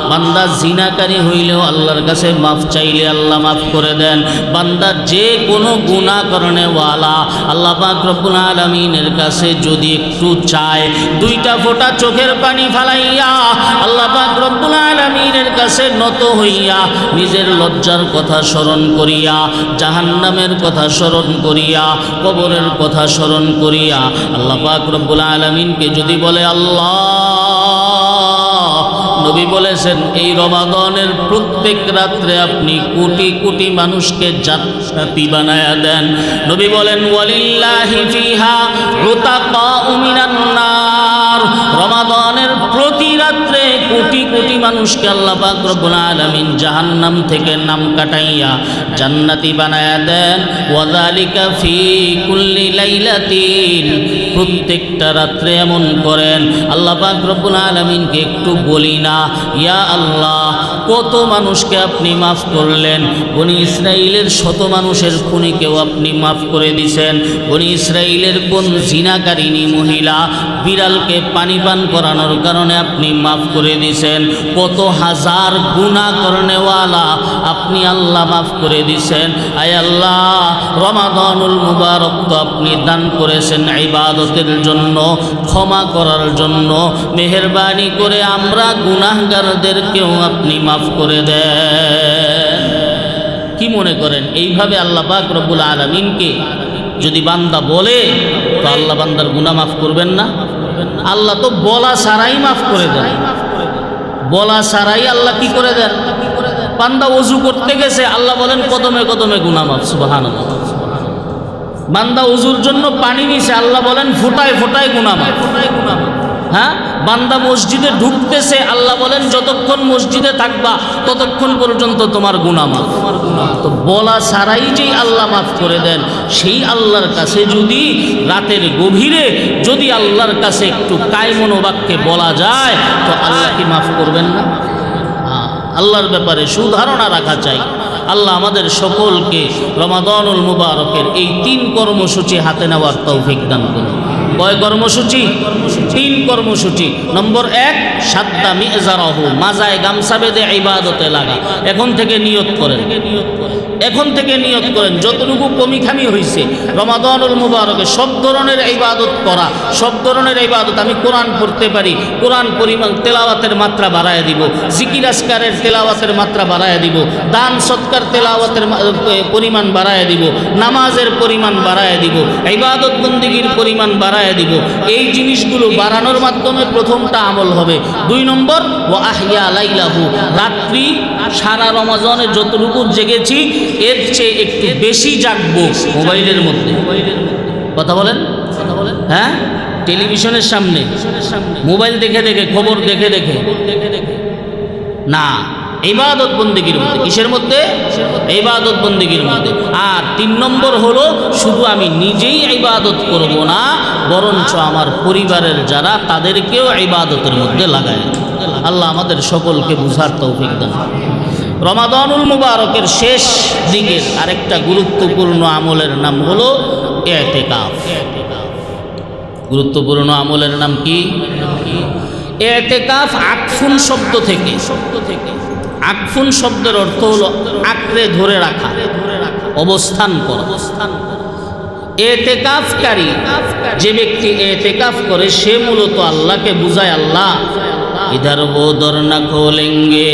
বান্দা জিনাকারী হইলেও আল্লাহর কাছে মাফ চাইলে আল্লাহ মাফ করে দেন। বান্দা যে কোনো গুনাহ করনেওয়ালা আল্লাহ পাক রব্বুল আলামিনের কাছে যদি একটু চায়, দুইটা ফোঁটা চোখের পানি ফালাইয়া আল্লাহ পাক রব্বুল আলামিনের কাছে নত হইয়া নিজের লজ্জার কথা স্মরণ করিয়া, জাহান্নামের কথা স্মরণ করিয়া, কবরের কথা স্মরণ করিয়া আল্লাহ পাক রব্বুল আলামিনকে যদি বলে আল্লাহ, নবী বলেছেন এই রমাদানের প্রত্যেক রাত্রে আপনি কোটি কোটি মানুষকে জান্নাতি বানায়া দেন। নবী বলেন ওয়ালিল্লাহি ফিহা উতাকাউ মিনান নার, রমাদানের প্রতি রাত্রে কোটি কোটি মানুষকে আল্লাহ পাক রব্বুল আলামিন জাহান্নাম থেকে নাম কাটাইয়া জান্নাতি বানায়া দেন। ওয়াযালিকা ফি কুল্লি লাইলাতিন, প্রত্যেকটা রাত্রে এমন করেন। আল্লাহ পাক রব্বুল আলামিনকে একটু বলি না, ইয়া আল্লাহ কত মানুষকে আপনি মাফ করলেন, বনি ইসরাইলের শত মানুষের খুনিকেও আপনি মাফ করে দিছেন, বনি ইসরাইলের কোন জিনাকারিনী মহিলা বিড়ালকে পানি পান করানোর কারণে আপনি মাফ করে দিছেন, কত হাজার গুনাহ করনেওয়ালা আপনি আল্লাহ মাফ করে দিছেন। আয় আল্লাহ, রমাদানুল মুবারক তো আপনি দান করেছেন ইবাদতের জন্য, ক্ষমা করার জন্য, মেহেরবানি করে আমরা গুনাহগারদেরকেও আপনি মাফ করে দেন। কি মনে করেন এইভাবে আল্লাহ পাক রব্বুল আলামিনকে যদি বান্দা বলে, তো আল্লাহ বান্দার গুনাহ মাফ করবেন না? আল্লাহ তো বলা ছাড়াই মাফ করে দেন, বলা ছাড়াই আল্লাহ কি করে দেন? বান্দা ওযু করতে গেছে, আল্লাহ বলেন কদমে কদমে গুনাহ মাফ, সুবহানাল্লাহ। বান্দা ওযুর জন্য পানি নিছে, আল্লাহ বলেন ফোঁটায় ফোঁটায় গুনাহ মাফ। হ্যাঁ, বান্দা মসজিদে ঢুকতেছে, আল্লাহ বলেন যতক্ষণ মসজিদে থাকবা ততক্ষণ পর্যন্ত তোমার গুনাহ মাফ। তো বলা ছাড়াই যেই আল্লাহ মাফ করে দেন, সেই আল্লাহর কাছে যদি রাতের গভীরে যদি আল্লাহর কাছে একটু কায়মনোবাক্যে বলা যায়, তো আল্লাহ কি মাফ করবেন না? আল্লাহর ব্যাপারে সুধারণা রাখা চাই। আল্লাহ আমাদের সকলকে রমাদানুল মুবারকের এই 3 কর্মসূচি হাতে নেওয়ার তৌফিক দান করুন। কয় কর্মসূচি? 3 কর্মসূচি। নম্বর 1, সাদ্দা মিজারাহু, মাজায় গামছা বেঁধে ইবাদতে লাগা। এখন থেকে নিয়ত করেন, এখন থেকে নিয়ত করেন যতটুকু কমি খামি হয়েছে রমাদানুল মুবারকে সব ধরনের ইবাদত করা, সব ধরনের ইবাদত। আমি কোরআন পড়তে পারি, কোরআন পরিমাণ তেলাওয়াতের মাত্রা বাড়ায় দিব, জিকির আজকারের তেলাওয়াতের মাত্রা বাড়ায় দিব, দান সৎকার তেলাওয়াতের পরিমাণ বাড়ায় দিব, নামাজের পরিমাণ বাড়ায় দিব, ইবাদত বন্দেগীর পরিমাণ বাড়ায় দিব। এই জিনিসগুলো বাড়ানোর মাধ্যমে প্রথমটা আমল হবে। 2 নম্বর, ওয়া আহিয়া লাইলাহু, রাত্রি সারা রমাজানে যতটুকু জেগেছি এর চেয়ে একটু বেশি জাগবো মোবাইলের মধ্যে। কথা বলেন, হ্যাঁ, টেলিভিশনের সামনে, মোবাইল দেখে দেখে, খবর দেখে দেখে না, ইবাদত বন্দেগীর মধ্যে। কিসের মধ্যে? ইবাদত বন্দেগীর মধ্যে। আর 3 নম্বর হলো, শুধু আমি নিজেই ইবাদত করব না, বরঞ্চ আমার পরিবারের যারা তাদেরকেও ইবাদতের মধ্যে লাগায়। আল্লাহ আমাদের সকলকে বুঝার তৌফিক দান। রমাদানুল মুবারকের শেষ দিকের আরেকটা গুরুত্বপূর্ণ আমলের নাম হলো ইতিকাফ। গুরুত্বপূর্ণ আমলের নাম কি? ইতিকাফ আকফুন শব্দ থেকে, আকফুন শব্দের অর্থ হলো আঁকড়ে ধরে রাখা, অবস্থান করা। এতেকাফকারী যে ব্যক্তি এতেকাফ করে সে মূলত আল্লাহকে বুঝায়, আল্লাহ ইধার वो दर न खोलेंगे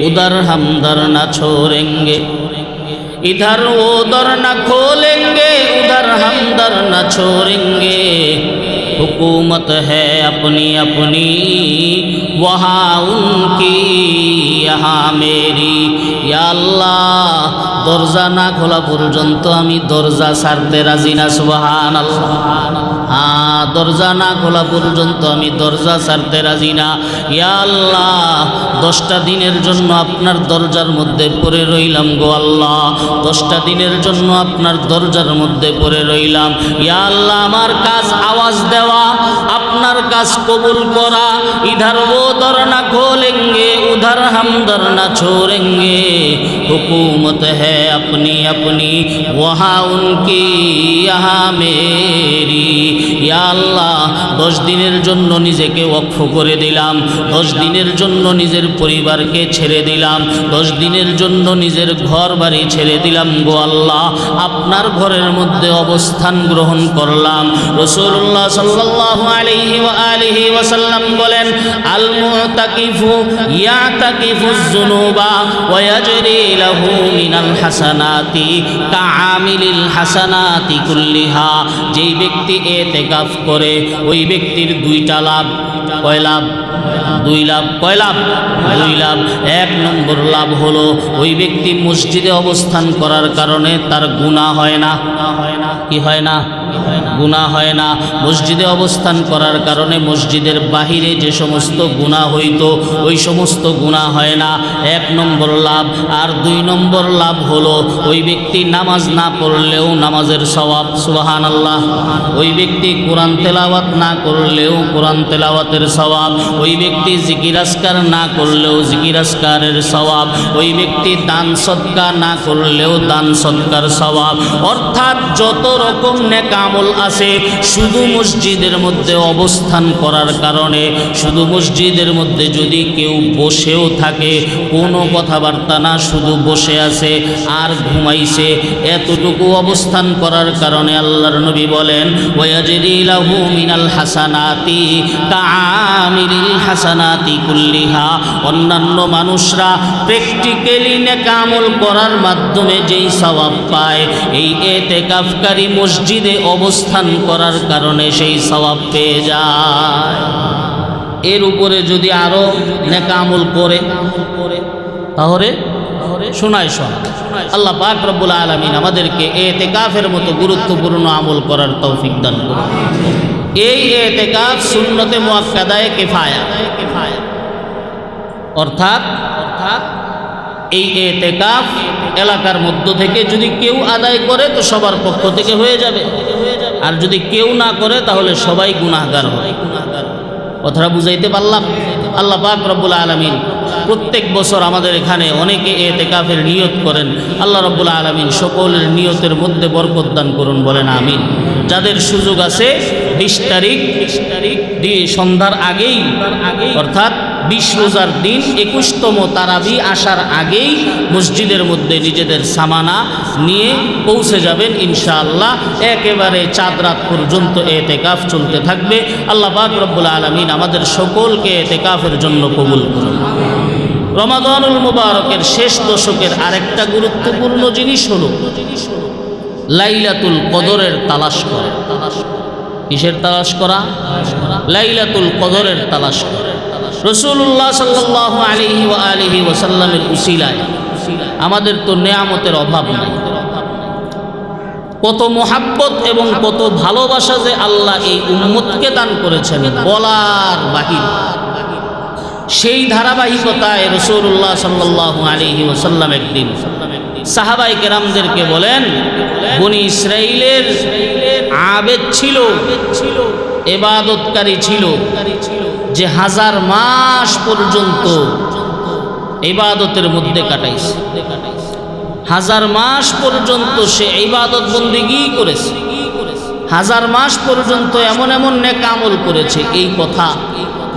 उधर हम दर न छोड़ेंगे, इधर वो दर न खोलेंगे उधर हम दर न छोड़ेंगे, हुकूमत है अपनी अपनी वहाँ उनकी यहाँ मेरी। या अल्लाह দরজা না খোলা পর্যন্ত আমি দরজা ছাড়তে রাজি না। সুবহানাল্লাহ। হ্যাঁ, দরজা না খোলা পর্যন্ত আমি দরজা ছাড়তে রাজি না। ইয়া আল্লাহ 10টা দিনের জন্য আপনার দরজার মধ্যে পড়ে রইলাম গো আল্লাহ, 10টা দিনের জন্য আপনার দরজার মধ্যে পড়ে রইলাম। ইয়া আল্লাহ আমার কাজ আওয়াজ দেওয়া, আপনার কাজ কবুল করা। ইধার वो दर न खोलेंगे उधर हम दर न छोड़ेंगे, हुकूमत है अपनी अपनी वहाँ उनकी यहाँ मेरी। ইয়া আল্লাহ 10 দিনের জন্য নিজেকে ওয়াকফ করে দিলাম, 10 দিনের জন্য নিজের পরিবারকে ছেড়ে দিলাম, 10 দিনের জন্য নিজের ঘর বাড়ি ছেড়ে দিলাম গো আল্লাহ, আপনার ঘরের মধ্যে অবস্থান গ্রহণ করলাম। রাসূলুল্লাহ সাল্লাল্লাহু আলাইহি ওয়া আলিহি ওয়াসাল্লাম বলেন, আল মুতাকিফু ইয়াতাকিফুজ যুনুবা ওয়া ইয়াজরি লাহু মিনাল হাসানাতি কাআমিলিল হাসানাতি কুল্লিহা। যেই ব্যক্তি এতেকাফ করে ওই ব্যক্তির 2টা লাভ। কয় লাভ? 2 লাভ। কয় লাভ? 2 লাভ। 1 নম্বর লাভ হলো ওই ব্যক্তি মসজিদে অবস্থান করার কারণে তার গুনাহ হয় না। কি হয় না? গুনাহ হয় না। মসজিদে অবস্থান করার কারণে মসজিদের বাহিরে যে সমস্ত গুনাহ হইতো ওই সমস্ত গুনাহ হয় না, 1 নম্বর লাভ। আর 2 নম্বর লাভ হলো ওই ব্যক্তি নামাজ না পড়লেও নামাজের সওয়াব। সুবহানাল্লাহ। ওই ব্যক্তি কোরআন তেলাওয়াত না করলেও কোরআন তেলাওয়াতের সওয়াব, ওই ব্যক্তি জিকির আজকার না করলেও জিকির আজকারের সওয়াব, ওই ব্যক্তি দান সদকা না করলেও দান সদকার সওয়াব। অর্থাৎ যত রকম নেক আমল আছে শুধু মসজিদের মধ্যে অবস্থান করার কারণে, শুধু মসজিদের মধ্যে যদি কেউ বসেও থাকে, কোনো কথাবার্তা না, শুধু বসে আছে আর ঘুমাইছে, এতটুকু অবস্থান করার কারণে আল্লাহর নবী বলেন ওয়াজরি লাহু মিনাল হাসানাতি কাআমিলিল হাসানাতি কুল্লিহা। অন্যান্য মানুষরা প্র্যাকটিক্যালি নেক আমল করার মাধ্যমে যেই সওয়াব পায়, এই এতেকাফকারী মসজিদে অবস্থান করার কারণে সেই সওয়াব পেয়ে যায়। এর উপরে যদি আরো নেক আমল করে তাহলে শোনায় আল্লাহ পাক রব্বুল আলামিন আমাদেরকে এতেকাফের মতো গুরুত্বপূর্ণ আমল করার তৌফিক দান করুন। এই এতেকাফ সুন্নতে মুআক্কাদায়ে কিফায়া, অর্থাৎ এই এতেকাফ এলাকার মধ্য থেকে যদি কেউ আদায় করে তো সবার পক্ষ থেকে হয়ে যাবে, আর যদি কেউ না করে তাহলে সবাই গুনাহগার হবে। কথাটা বুঝাইতে পারলাম? আল্লাহ পাক রব্বুল আলামিন প্রত্যেক বছর আমাদের এখানে অনেকে এতেকাফের নিয়ত করেন। আল্লাহ রব্বুল আলামিন সকলের নিয়তের মধ্যে বরকত দান করুন, বলেন আমিন। যাদের সুযোগ আছে 20 তারিখ দিয়ে সন্ধ্যার আগেই, অর্থাৎ 20 রোজার দিন 21তম তারাবি আসার আগেই মসজিদের মধ্যে নিজেদের সামানা নিয়ে পৌঁছে যাবেন ইনশাআল্লাহ। একেবারে চাঁদ রাত পর্যন্ত এতেকাফ চলতে থাকবে। আল্লাহ পাক রব্বুল আলামিন আমাদের সকলকে এতেকাফের জন্য কবুল করুন। রমাদানুল মুবারকের শেষ দশকের আরেকটা গুরুত্বপূর্ণ জিনিস হলো লাইলাতুল কদরের তালাশ করা। কিসের তালাশ করা? লাইলাতুল কদরের তালাশ করা। রাসূলুল্লাহ সাল্লাল্লাহু আলাইহি ওয়া আলিহি ওয়াসাল্লামের উসিলায় আমাদের তো নেয়ামতের অভাব নাই। কত মোহাব্বত এবং কত ভালোবাসা যে আল্লাহ এই উম্মতকে দান করেছেন বলার বাহির। সেই ধারাবাহিকতায় রাসূলুল্লাহ সাল্লাল্লাহু আলাইহি ওয়াসাল্লাম একদিন সাহাবায়ে কেরামদেরকে বলেন, বনি ইসরাইলের আবেদ ছিল, ইবাদতকারী ছিল, যে 1000 মাস পর্যন্ত ইবাদতের মধ্যে কাটাইছে। 1000 মাস পর্যন্ত সে ইবাদত বন্দেগী করেছে, 1000 মাস পর্যন্ত এমন এমন নেক আমল করেছে। এই কথা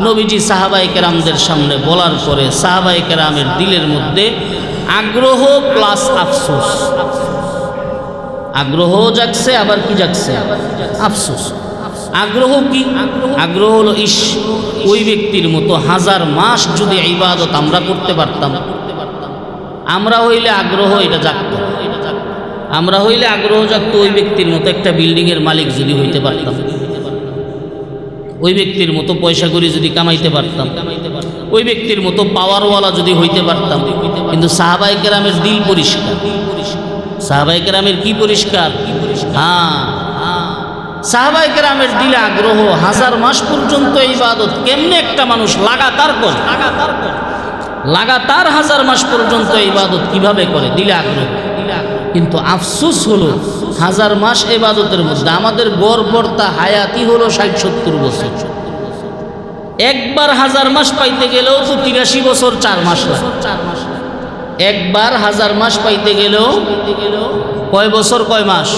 নবীজি সাহাবায়ে কেরামদের সামনে বলার পরে সাহাবায়ে কেরামের দিলের মধ্যে আগ্রহ প্লাস আফসোস, আগ্রহ জাগছে, আবার কি জাগছে? আফসোস। আগ্রহ কি? আগ্রহ হলো ইস, ওই ব্যক্তির মতো 1000 মাস যদি ইবাদত আমরা করতে পারতাম, আমরা হইলে আগ্রহ এটা জাগতো, আমরা হইলে আগ্রহ জাগতো ওই ব্যক্তির মতো একটা বিল্ডিংয়ের মালিক যদি হইতে পারতাম, ওই ব্যক্তির মতো পয়সা করে যদি কামাইতে পারতাম, ওই ব্যক্তির মতো পাওয়ারওয়ালা যদি হইতে পারতাম। কিন্তু সাহাবায়ে কেরামের দিল পরিষ্কার। সাহাবায়ে কেরামের কি পরিষ্কার? হ্যাঁ, সাহাবায়ে কেরামের দিলে আগ্রহ। 1000 মাস পর্যন্ত ইবাদত কেমনে একটা মানুষ লাগাতার করে, লাগাতার 1000 মাস পর্যন্ত ইবাদত কিভাবে করে? দিলে আগ্রহ। কিন্তু আফসোস হলো 1000 মাস ইবাদতের মধ্যে আমাদের গড়পড়তা হায়াতি হলো 60-70 বছর। একবার 1000 মাস পাইতে গেলেও তো 83 বছর 4 মাস লাগে। একবার 1000 মাস পাইতে গেলেও কয় বছর কয় মাস?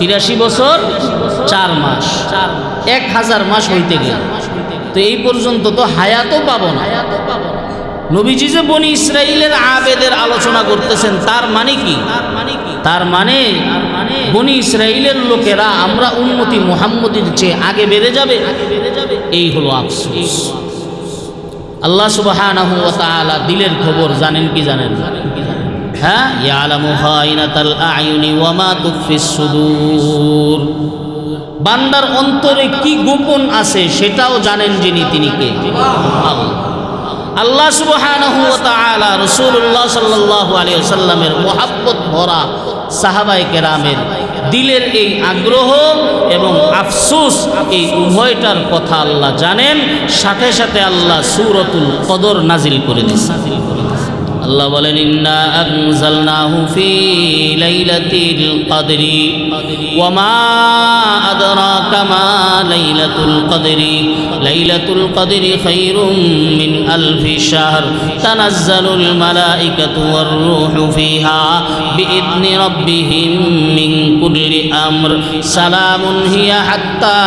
83 বছর 4 মাস। 1000 মাস হইতে গেলে তো এই পর্যন্ত তো হায়াতও পাবো না। নবীজি যে বনি ইসরাইলের আবেদের আলোচনা করতেছেন, তার মানে কি? তার মানে বনি ইসরাইলের লোকেরা আমরা উম্মতি মুহাম্মদের চেয়ে আগে বেড়ে যাবে, এই হলো আফসোস। আল্লাহ সুবহানাহু ওয়া তাআলা দিলের খবর জানেন কি জানেন? হ্যাঁ, ইয়ালামু খাইনাতাল আয়ুনি ওয়া মা তুখফিস সুদূর। বান্দার অন্তরে কি গোপন আছে সেটাও জানেন যিনি, তিনি কে? আল্লাহ। আল্লাহ সুবহানাহু ওয়া তাআলা রাসূলুল্লাহ সাল্লাল্লাহু আলাইহি ওয়াসাল্লামের মুহাব্বত ভরা সাহাবায়ে কেরামের দিলের এই আগ্রহ এবং আফসোস, এই উভয়টার কথা আল্লাহ জানেন। সাথে সাথে আল্লাহ সূরাতুল কদর নাজিল করে দিয়েছেন। আল্লাহ বলেন, ইন্না আনজালনাহু ফি লাইলাতিল কদরি ওয়া মা আদরাকা মা লাইলাতুল কদরি লাইলাতুল কদরি খায়রুম মিন আলফি শাহর তানাজ্জালুল মালাইকাতু ওয়ার রূহু ফিহা বিইذনি রাব্বিহিম মিন কুল্লি আমর সালামুন হিয়া হাত্তা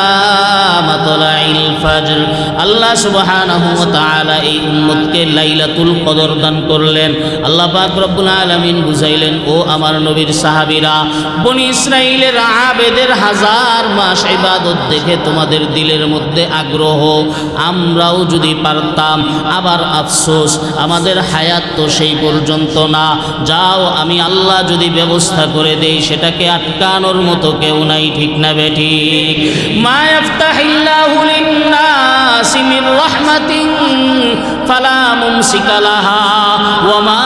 মাতলাইল ফজর। আল্লাহ সুবহানাহু ওয়া তাআলা এই উম্মতকে লাইলাতুল কদর দান করলেন। আল্লাহ পাক রব্বুল আলামিন বুঝাইলেন, ও আমার নবীর সাহাবীরা, বনি ইসরাইলের আবেদের 1000 মাস ইবাদত দেখে তোমাদের দিলের মধ্যে আগ্রহ, আমরাও যদি পারতাম। আবার আফসোস, আমাদের হায়াত তো সেই পর্যন্ত না। যাও, আমি আল্লাহ যদি ব্যবস্থা করে দেই, সেটাকে আটকানোর মতো কেউ নাই, ঠিক না বেঠিক? মা ইয়াফতাহিল্লাহু লিন-নাসি মির রাহমাতিন ফালা মুমসিকা লাহা ওয়া মা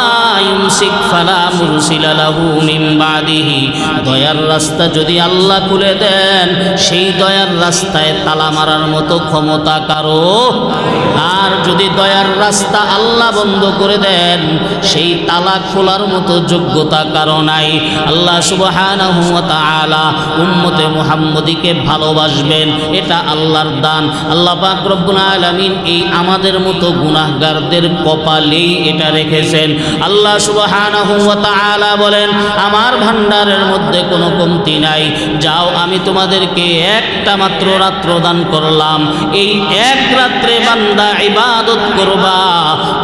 ইউমসিক ফালা মুরসিলা লাহু মিন বাদিহি। দয়ার রাস্তা যদি আল্লাহ খুলে দেন, সেই দয়ার রাস্তায় তালা মারার মতো ক্ষমতা কারো। আর যদি দয়ার রাস্তা আল্লাহ বন্ধ করে দেন, সেই তালা খোলার মতো যোগ্যতা কারো নাই। আল্লাহ সুবহানাহু ওয়া তাআলা উম্মতে মুহাম্মদীকে ভালোবাসবেন, এটা আল্লাহর দান। আল্লাহ পাক রব্বুল আলামিন এই আমাদের মতো গুনাহগারদের কপালেই এটা রেখেছেন। আল্লাহ সুবহানাহু ওয়া তাআলা বলেন, আমার ভান্ডারের মধ্যে কোনো কমতি নাই। যাও, আমি তোমাদেরকে একটা মাত্র রাত্র দান করলাম, এই এক রাত্রে বান্দা ইবাদত করবা,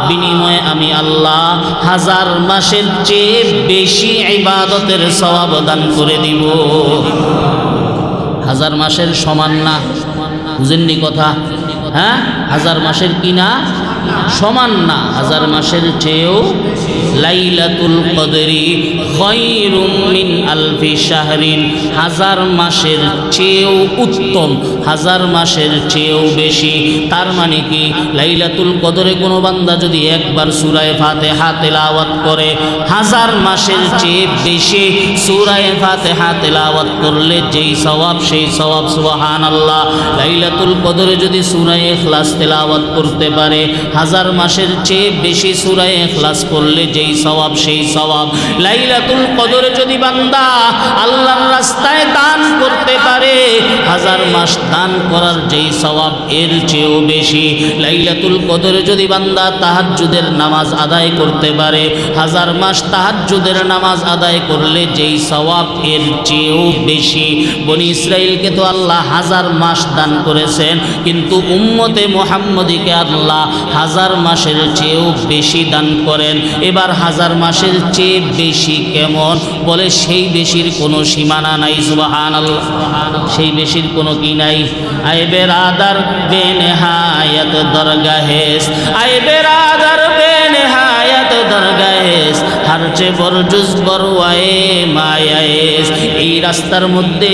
বিনিময়ে আমি আল্লাহ 1000 মাসের চেয়ে বেশি ইবাদতের সওয়াব দান করে দিব। 1000 মাসের সমান না, বুঝেননি কথা? হ্যাঁ, 1000 মাসের কি না? সমান না, 1000 মাসের চেয়েও। লাইলাতুল কদরি খায়রুম মিন আলফি শাহরিন, 1000 মাসের চেয়েও উত্তম, 1000 মাসের চেয়েও বেশি। তার মানে কি? লাইলাতুল কদরে কোনো বান্দা যদি একবার সূরা ফাতিহা তেলাওয়াত করে, 1000 মাসের চেয়ে বেশি সূরা ফাতিহা তেলাওয়াত করলে যেই সওয়াব, সেই সওয়াব। সুবহানাল্লাহ। লাইলাতুল কদরে যদি সূরা ইখলাস তেলাওয়াত করতে পারে, 1000 মাসের চেয়ে বেশি সূরা ইখলাস পড়লে যেই সওয়াব, সেই সওয়াব। লাইলাতুল কদরে যদি বান্দা আল্লাহর রাস্তায় দান করতে পারে, 1000 মাস দান করার যেই সওয়াব, এর চেয়েও বেশি। লাইলাতুল কদরে যদি বান্দা তাহাজ্জুদের নামাজ আদায় করতে পারে, 1000 মাস তাহাজ্জুদের নামাজ আদায় করলে যেই সওয়াব, এর চেয়েও বেশি। বনি ইসরাইলকে তো আল্লাহ 1000 মাস দান করেছেন, কিন্তু উম্মতে মুহাম্মদীকে আল্লাহ 1000 মাসের চেয়েও বেশি দান করেন। এ এবার 1000 মাসের চেয়ে বেশি কেমন? বলে সেই বেশির কোনো সীমানা নাই। সুবহানাল্লাহ। সেই বেশির কোনো কি নাই? আয়ে বেরাদার বেনহায়াত দরগাহেস, আয়ে বেরাদার বেনহায়াত দরগাহেস, হারচে বরজুজ বরওয়ায়ে মায়ায়েস। এই রাস্তার মধ্যে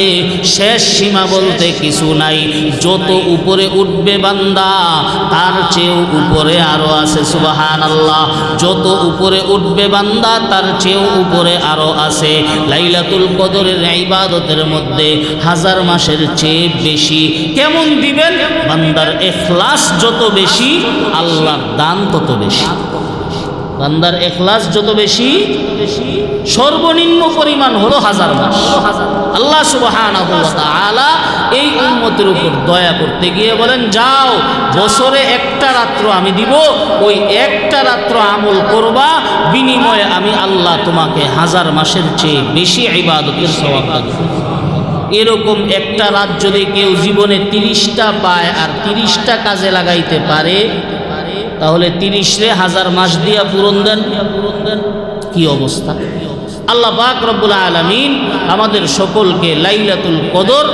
শেষ সীমা বলতে কিছু নাই। যত উপরে উঠবে বান্দা তার চেয়েও উপরে আরো আছে। সুবহানাল্লাহ। যত উপরে উঠবে বান্দা তার চেয়েও উপরে আরো আছে। লাইলাতুল কদরের ইবাদতের মধ্যে 1000 মাসের চেয়ে বেশি। কেমন দিবেন? বান্দার ইখলাস যত বেশি আল্লাহর দান তত বেশি। বান্দার ইখলাস যত বেশি, সর্বনিম্ন পরিমাণ হলো 1000 মাস। আল্লাহ সুবহানাহু ওয়া তাআলা এই উম্মতের উপর দয়া করতে গিয়ে বলেন, যাও বছরে একটা রাত্র আমি দিব, ওই একটা রাত্র আমল করবা, বিনিময়ে আমি আল্লাহ তোমাকে 1000 মাসের চেয়ে বেশি ইবাদতের সওয়াব দেব। এরকম একটা রাত যদি কেউ জীবনে 30টা পায় আর 30টা কাজে লাগাইতে পারে, তাহলে 30 রে 1000 মাস দিয়া পূরণ দেন। কি অবস্থা! আল্লাহ পাক রব্বুল আলামিন আমাদের সকলকে লাইলাতুল কদর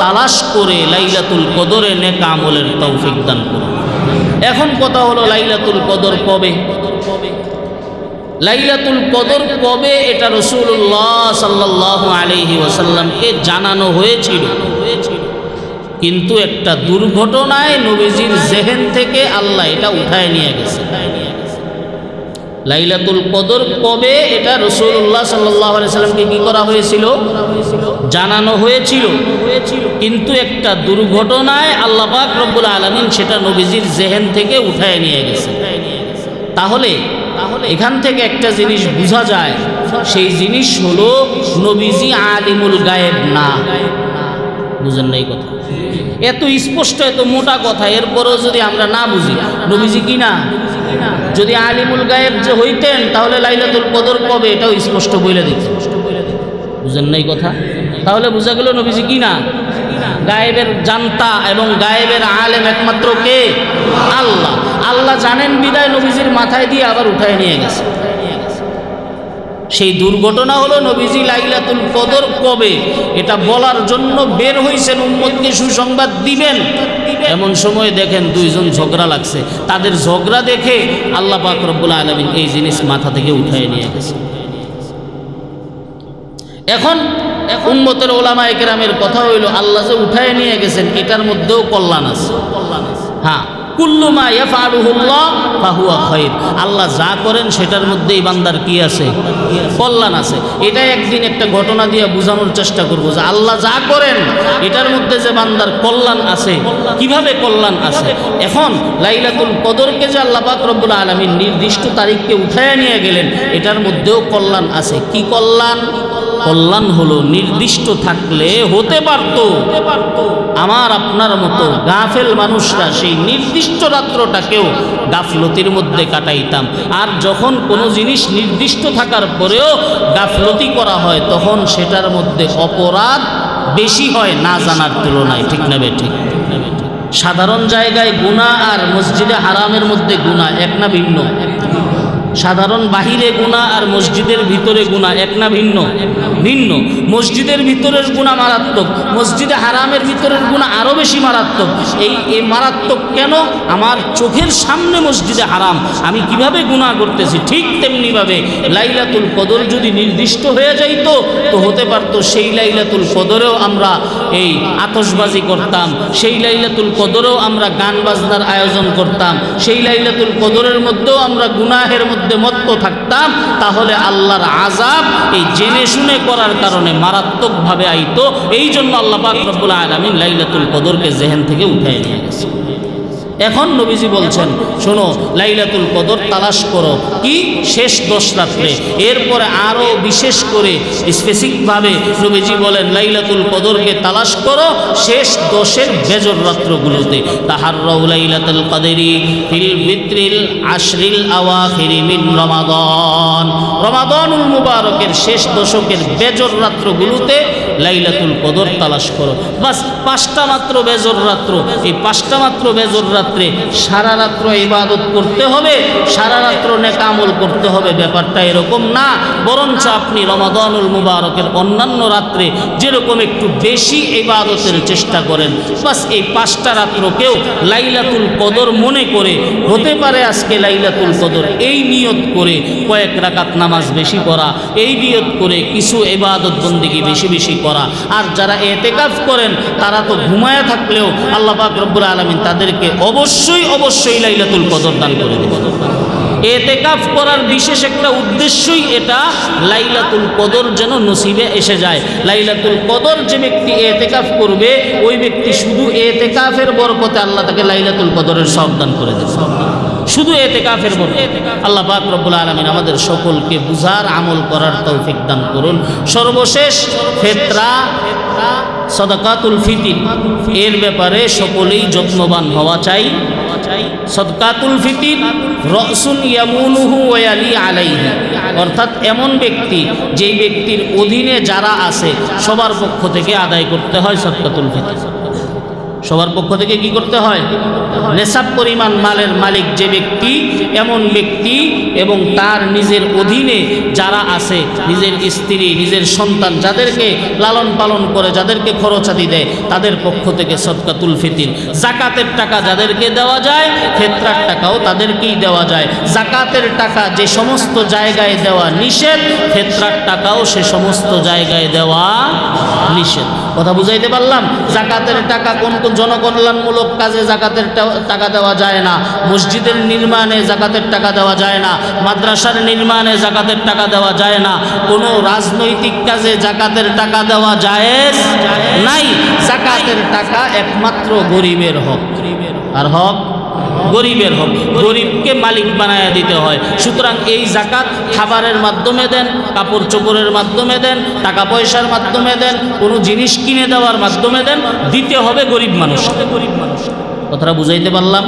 তালাশ করে লাইলাতুল কদরে নেক আমলের তৌফিক দান করুন। এখন কথা হলো লাইলাতুল কদর কবে? লাইলাতুল কদর কবে এটা রাসূলুল্লাহ সাল্লাল্লাহু আলাইহি ওয়াসাল্লামকে জানানো হয়েছিল, কিন্তু একটা দুর্ঘটনায় নবীজির জেহেন থেকে আল্লাহ এটা উঠায় নিয়ে গেছে। লাইলাতুল কদর কবে এটা রাসূলুল্লাহ সাল্লাল্লাহু আলাইহি ওয়াসাল্লামকে কি করা হয়েছিল? জানানো হয়েছিল, কিন্তু একটা দুর্ঘটনায় আল্লাহ পাক রব্বুল আলামিন সেটা নবীজির জেহেন থেকে উঠায় নিয়ে গেছে। তাহলে এখান থেকে একটা জিনিস বোঝা যায়, সেই জিনিস হলো নবীজি আলিমুল গায়েব না। বুঝেন না এই কথা? এত স্পষ্ট, এত মোটা কথা, এরপরেও যদি আমরা না বুঝি নবীজি কি না? যদি আলিমুল গায়েব যে হইতেন তাহলে লাইলাতুল কদর কবে এটাও স্পষ্ট বলে দিতেন। বুঝেন না এই কথা? তাহলে বোঝা গেল নবীজি কি না? গায়েবের জানতা এবং গায়েবের আলেম একমাত্র কে? আল্লাহ। আল্লাহ জানেন বিদায় নবীজির মাথায় দিয়ে আবার উঠায় নিয়ে গেছে। সেই দুর্ঘটনা হলো নবীজি লাইলাতুল কদর কবে এটা বলার জন্য বের হইছেন, উম্মতকে সুসংবাদ দিবেন। এমন সময় দেখেন দুইজন ঝগড়া লাগছে, তাদের ঝগড়া দেখে আল্লাহ পাক রব্বুল আলামিন এই জিনিস মাথা থেকে উঠায় নিয়ে গেছে। এখন উম্মতের ওলামায়ে কেরামের কথা হইল, আল্লাহ যে উঠায় নিয়ে গেছেন এটার মধ্যেও কল্যাণ আছে। হ্যাঁ, কুল্লু মা ইয়াফআলুহুল্লাহ ফাহুয়া খায়র। আল্লাহ যা করেন সেটার মধ্যেই বান্দার কি আছে? কল্যাণ আছে। এটা একদিন একটা ঘটনা দিয়ে বোঝানোর চেষ্টা করব যে আল্লাহ যা করেন এটার মধ্যে যে বান্দার কল্যাণ আছে। কিভাবে কল্যাণ আছে? এখন লাইলাতুল কদরকে যে আল্লাহ পাক রব্বুল আলামিন নির্দিষ্ট তারিখকে উঠায় নিয়ে গেলেন, এটার মধ্যেও কল্যাণ আছে। কি কল্যাণ? কল্যাণ হলো নির্দিষ্ট থাকলে হতে পারত আমার আপনার মতো গাফেল মানুষরা সেই নির্দিষ্ট রাত্রটাকেও গাফলতির মধ্যে কাটাইতাম। আর যখন কোনো জিনিস নির্দিষ্ট থাকার পরেও গাফলতি করা হয় তখন সেটার মধ্যে অপরাধ বেশি হয় না জানার তুলনায়। ঠিক না বেঠিক? সাধারণ জায়গায় গুনাহ আর মসজিদে হারামের মধ্যে গুনাহ এক না ভিন্ন? সাধারণ বাহিরে গুনাহ আর মসজিদের ভিতরে গুনাহ এক না ভিন্ন? ভিন্ন। মসজিদের ভিতরের গুনাহ মারাত্মক, মসজিদে হারামের ভিতরের গুনাহ আরও বেশি মারাত্মক। এই মারাত্মক কেন? আমার চোখের সামনে মসজিদে হারাম, আমি কিভাবে গুনাহ করতেছি। ঠিক তেমনিভাবে লাইলাতুল কদর যদি নির্দিষ্ট হয়ে যাইতো তো হতে পারতো সেই লাইলাতুল কদরেও আমরা এই আতশবাজি করতাম, সেই লাইলাতুল কদরেও আমরা গান বাজনার আয়োজন করতাম, সেই লাইলাতুল কদরের মধ্যেও আমরা গুনাহের মধ্যে মত্ত থাকতাম। তাহলে আল্লাহর আযাব এই জেনে শুনে করার কারণে মারাত্মকভাবে আইতো। এই জন্য আল্লাহ পাক রব্বুল আলামিন লাইলাতুল কদরকে জেহেন থেকে উঠায় নিয়ে গেছে। এখন নবীজি বলছেন, শোনো লাইলাতুল কদর তালাশ করো। কি? শেষ 10 রাত্রে। এরপরে আরও বিশেষ করে স্পেসিফিকভাবে নবীজি বলেন লাইলাতুল কদরকে তালাশ করো শেষ 10-এর বেজর রাত্রগুলোতে। তাহাররাউ লাইলাতুল কদরি ফিল বিত্রিল আশরিল আওয়াখিরি মিন রমাদান। রমাদানুল মুবারকের শেষ দশকের বেজর রাত্রগুলোতে লাইলাতুল কদর তালাশ করো। বাস 5টা মাত্র বেজর রাত্র, এই 5টা মাত্র বেজর রাত্রে সারা রাত্র ইবাদত করতে হবে, সারা রাত্র নেক আমল করতে হবে, ব্যাপারটা এরকম না। বরঞ্চ আপনি রমাদানুল মুবারকের অন্যান্য রাত্রে যেরকম একটু বেশি ইবাদতের চেষ্টা করেন, বাস এই 5টা রাত্রকেও লাইলাতুল কদর মনে করে, হতে পারে আজকে লাইলাতুল কদর, এই নিয়ত করে কয়েক রাকাত নামাজ বেশি পড়া, এই নিয়ত করে কিছু ইবাদত বন্দেগী বেশি বেশি করা। আর যারা ইতিকাফ করেন তারা তো ঘুমায়া থাকলেও আল্লাহ পাক রব্বুল আলামিন তাদেরকে অবশ্যই অবশ্যই লাইলাতুল কদর দান করে দেবেন। ইতিকাফ করার বিশেষ একটা উদ্দেশ্যই এটা, লাইলাতুল কদর যেন নসিবে এসে যায়। লাইলাতুল কদর যে ব্যক্তি ইতিকাফ করবে, ওই ব্যক্তি শুধু ইতিকাফের বরকতে আল্লাহ তাকে লাইলাতুল কদরের সওয়াব দান করে দেবে, শুধু ইতিকাফের বরকতে। আল্লাহ পাক রব্বুল আলামিন আমাদের সকলকে বুঝার আমল করার তৌফিক দান করুন। সর্বশেষ ফিতরা, সাদাকাতুল ফিতর, এর ব্যাপারে সকলেই যত্নবান হওয়া চাই। সাদকাতুল ফিতর রাসুন ইয়ামুনুহু ওয়া ইয়ালি আলাইহি, অর্থাৎ এমন ব্যক্তি যেই ব্যক্তির অধীনে যারা আছে সবার পক্ষ থেকে আদায় করতে হয় সাদকাতুল ফিতর। সবার পক্ষ থেকে কি করতে হয়? নেশাব পরিমাণ মালের মালিক যে ব্যক্তি, এমন ব্যক্তি এবং তার নিজের অধীনে যারা আছে, নিজের স্ত্রী, নিজের সন্তান, যাদেরকে লালন পালন করে, যাদেরকে খরচাদি দেয়, তাদের পক্ষ থেকে সদকাতুল ফিতর। জাকাতের টাকা যাদেরকে দেওয়া যায়, ফিতরার টাকাও তাদেরকেই দেওয়া যায়। জাকাতের টাকা যে সমস্ত জায়গায় দেওয়া নিষেধ, ফিতরার টাকাও সে সমস্ত জায়গায় দেওয়া নিষেধ। কথা বুঝাইতে পারলাম? জাকাতের টাকা কোন কোন জনকল্যাণমূলক কাজে জাকাতের টাকা দেওয়া যায় না, মসজিদের নির্মাণে জাকাতের টাকা দেওয়া যায় না, মাদ্রাসার নির্মাণে জাকাতের টাকা দেওয়া যায় না, কোনো রাজনৈতিক কাজে জাকাতের টাকা দেওয়া জায়েজ নাই। জাকাতের টাকা একমাত্র গরিবের হক, আর হক গরিবের হক, গরিবকে মালিক বানায়া দিতে হয়। সুতরাং এই জাকাত খাবারের মাধ্যমে দেন, কাপড় চোপড়ের মাধ্যমে দেন, টাকা পয়সার মাধ্যমে দেন, কোনো জিনিস কিনে দেওয়ার মাধ্যমে দেন, দিতে হবে গরিব মানুষ। কথাটা বুঝাইতে পারলাম?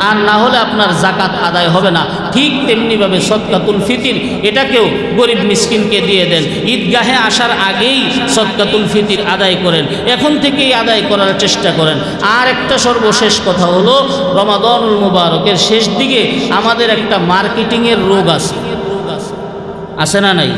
আর না হলে আপনার জাকাত আদায় হবে না। ঠিক তেমনিভাবে সদকাতুল ফিতর, এটাকেও গরিব মিসকিনকে দিয়ে দেন। ঈদগাহে আসার আগেই সদকাতুল ফিতর আদায় করেন, এখন থেকেই আদায় করার চেষ্টা করেন। আর একটা সর্বশেষ কথা হলো, রমাদানুল মুবারকের শেষ দিকে আমাদের একটা মার্কেটিংয়ের রোগ আছে না নাই?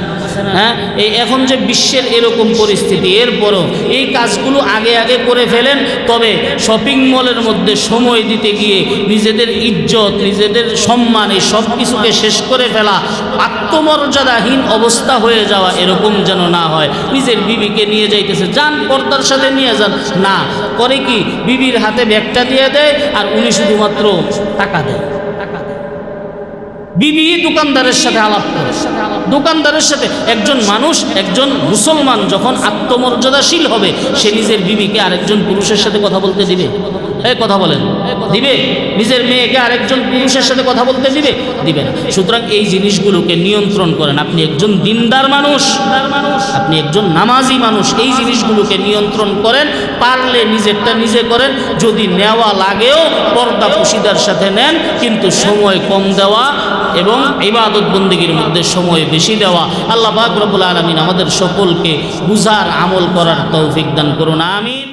হ্যাঁ, এই এখন যে বিশ্বের এরকম পরিস্থিতি, এরপরও এই কাজগুলো আগে আগে করে ফেলেন। তবে শপিং মলের মধ্যে সময় দিতে গিয়ে নিজেদের ইজ্জত, নিজেদের সম্মান, এই সব কিছুকে শেষ করে ফেলা, আত্মমর্যাদাহীন অবস্থা হয়ে যাওয়া, এরকম যেন না হয়। নিজের বিবিকে নিয়ে যাইতেছে, যান পর্দার সাথে নিয়ে যান, না করে কি বিবির হাতে ব্যাগটা দিয়ে দেয় আর উনি শুধুমাত্র টাকা দেয়। বিবি দোকানদারের সাথে আলাপ করে, দোকানদারের সাথে। একজন মানুষ, একজন মুসলমান যখন আত্মমর্যাদাশীল হবে, সে নিজের বিবিকে আরেকজন পুরুষের সাথে কথা বলতে দিবে? এই কথা বলেন, দিবে? নিজের মেয়েকে আরেকজন পুরুষের সাথে কথা বলতে দিবে? দিবে না। সুতরাং এই জিনিসগুলোকে নিয়ন্ত্রণ করেন। আপনি একজন দিনদার মানুষ, আপনি একজন নামাজি মানুষ, এই জিনিসগুলোকে নিয়ন্ত্রণ করেন। পারলে নিজেরটা নিজে করেন, যদি নেওয়া লাগেও পর্দা পুশিদার সাথে নেন, কিন্তু সময় কম দেওয়া এবং ইবাদত বন্দেগীর মধ্যে সময় বেশি দেওয়া। আল্লাহ পাক রব্বুল আলামিন আমাদের সকলকে বুঝার আমল করার তৌফিক দান করুন, আমিন।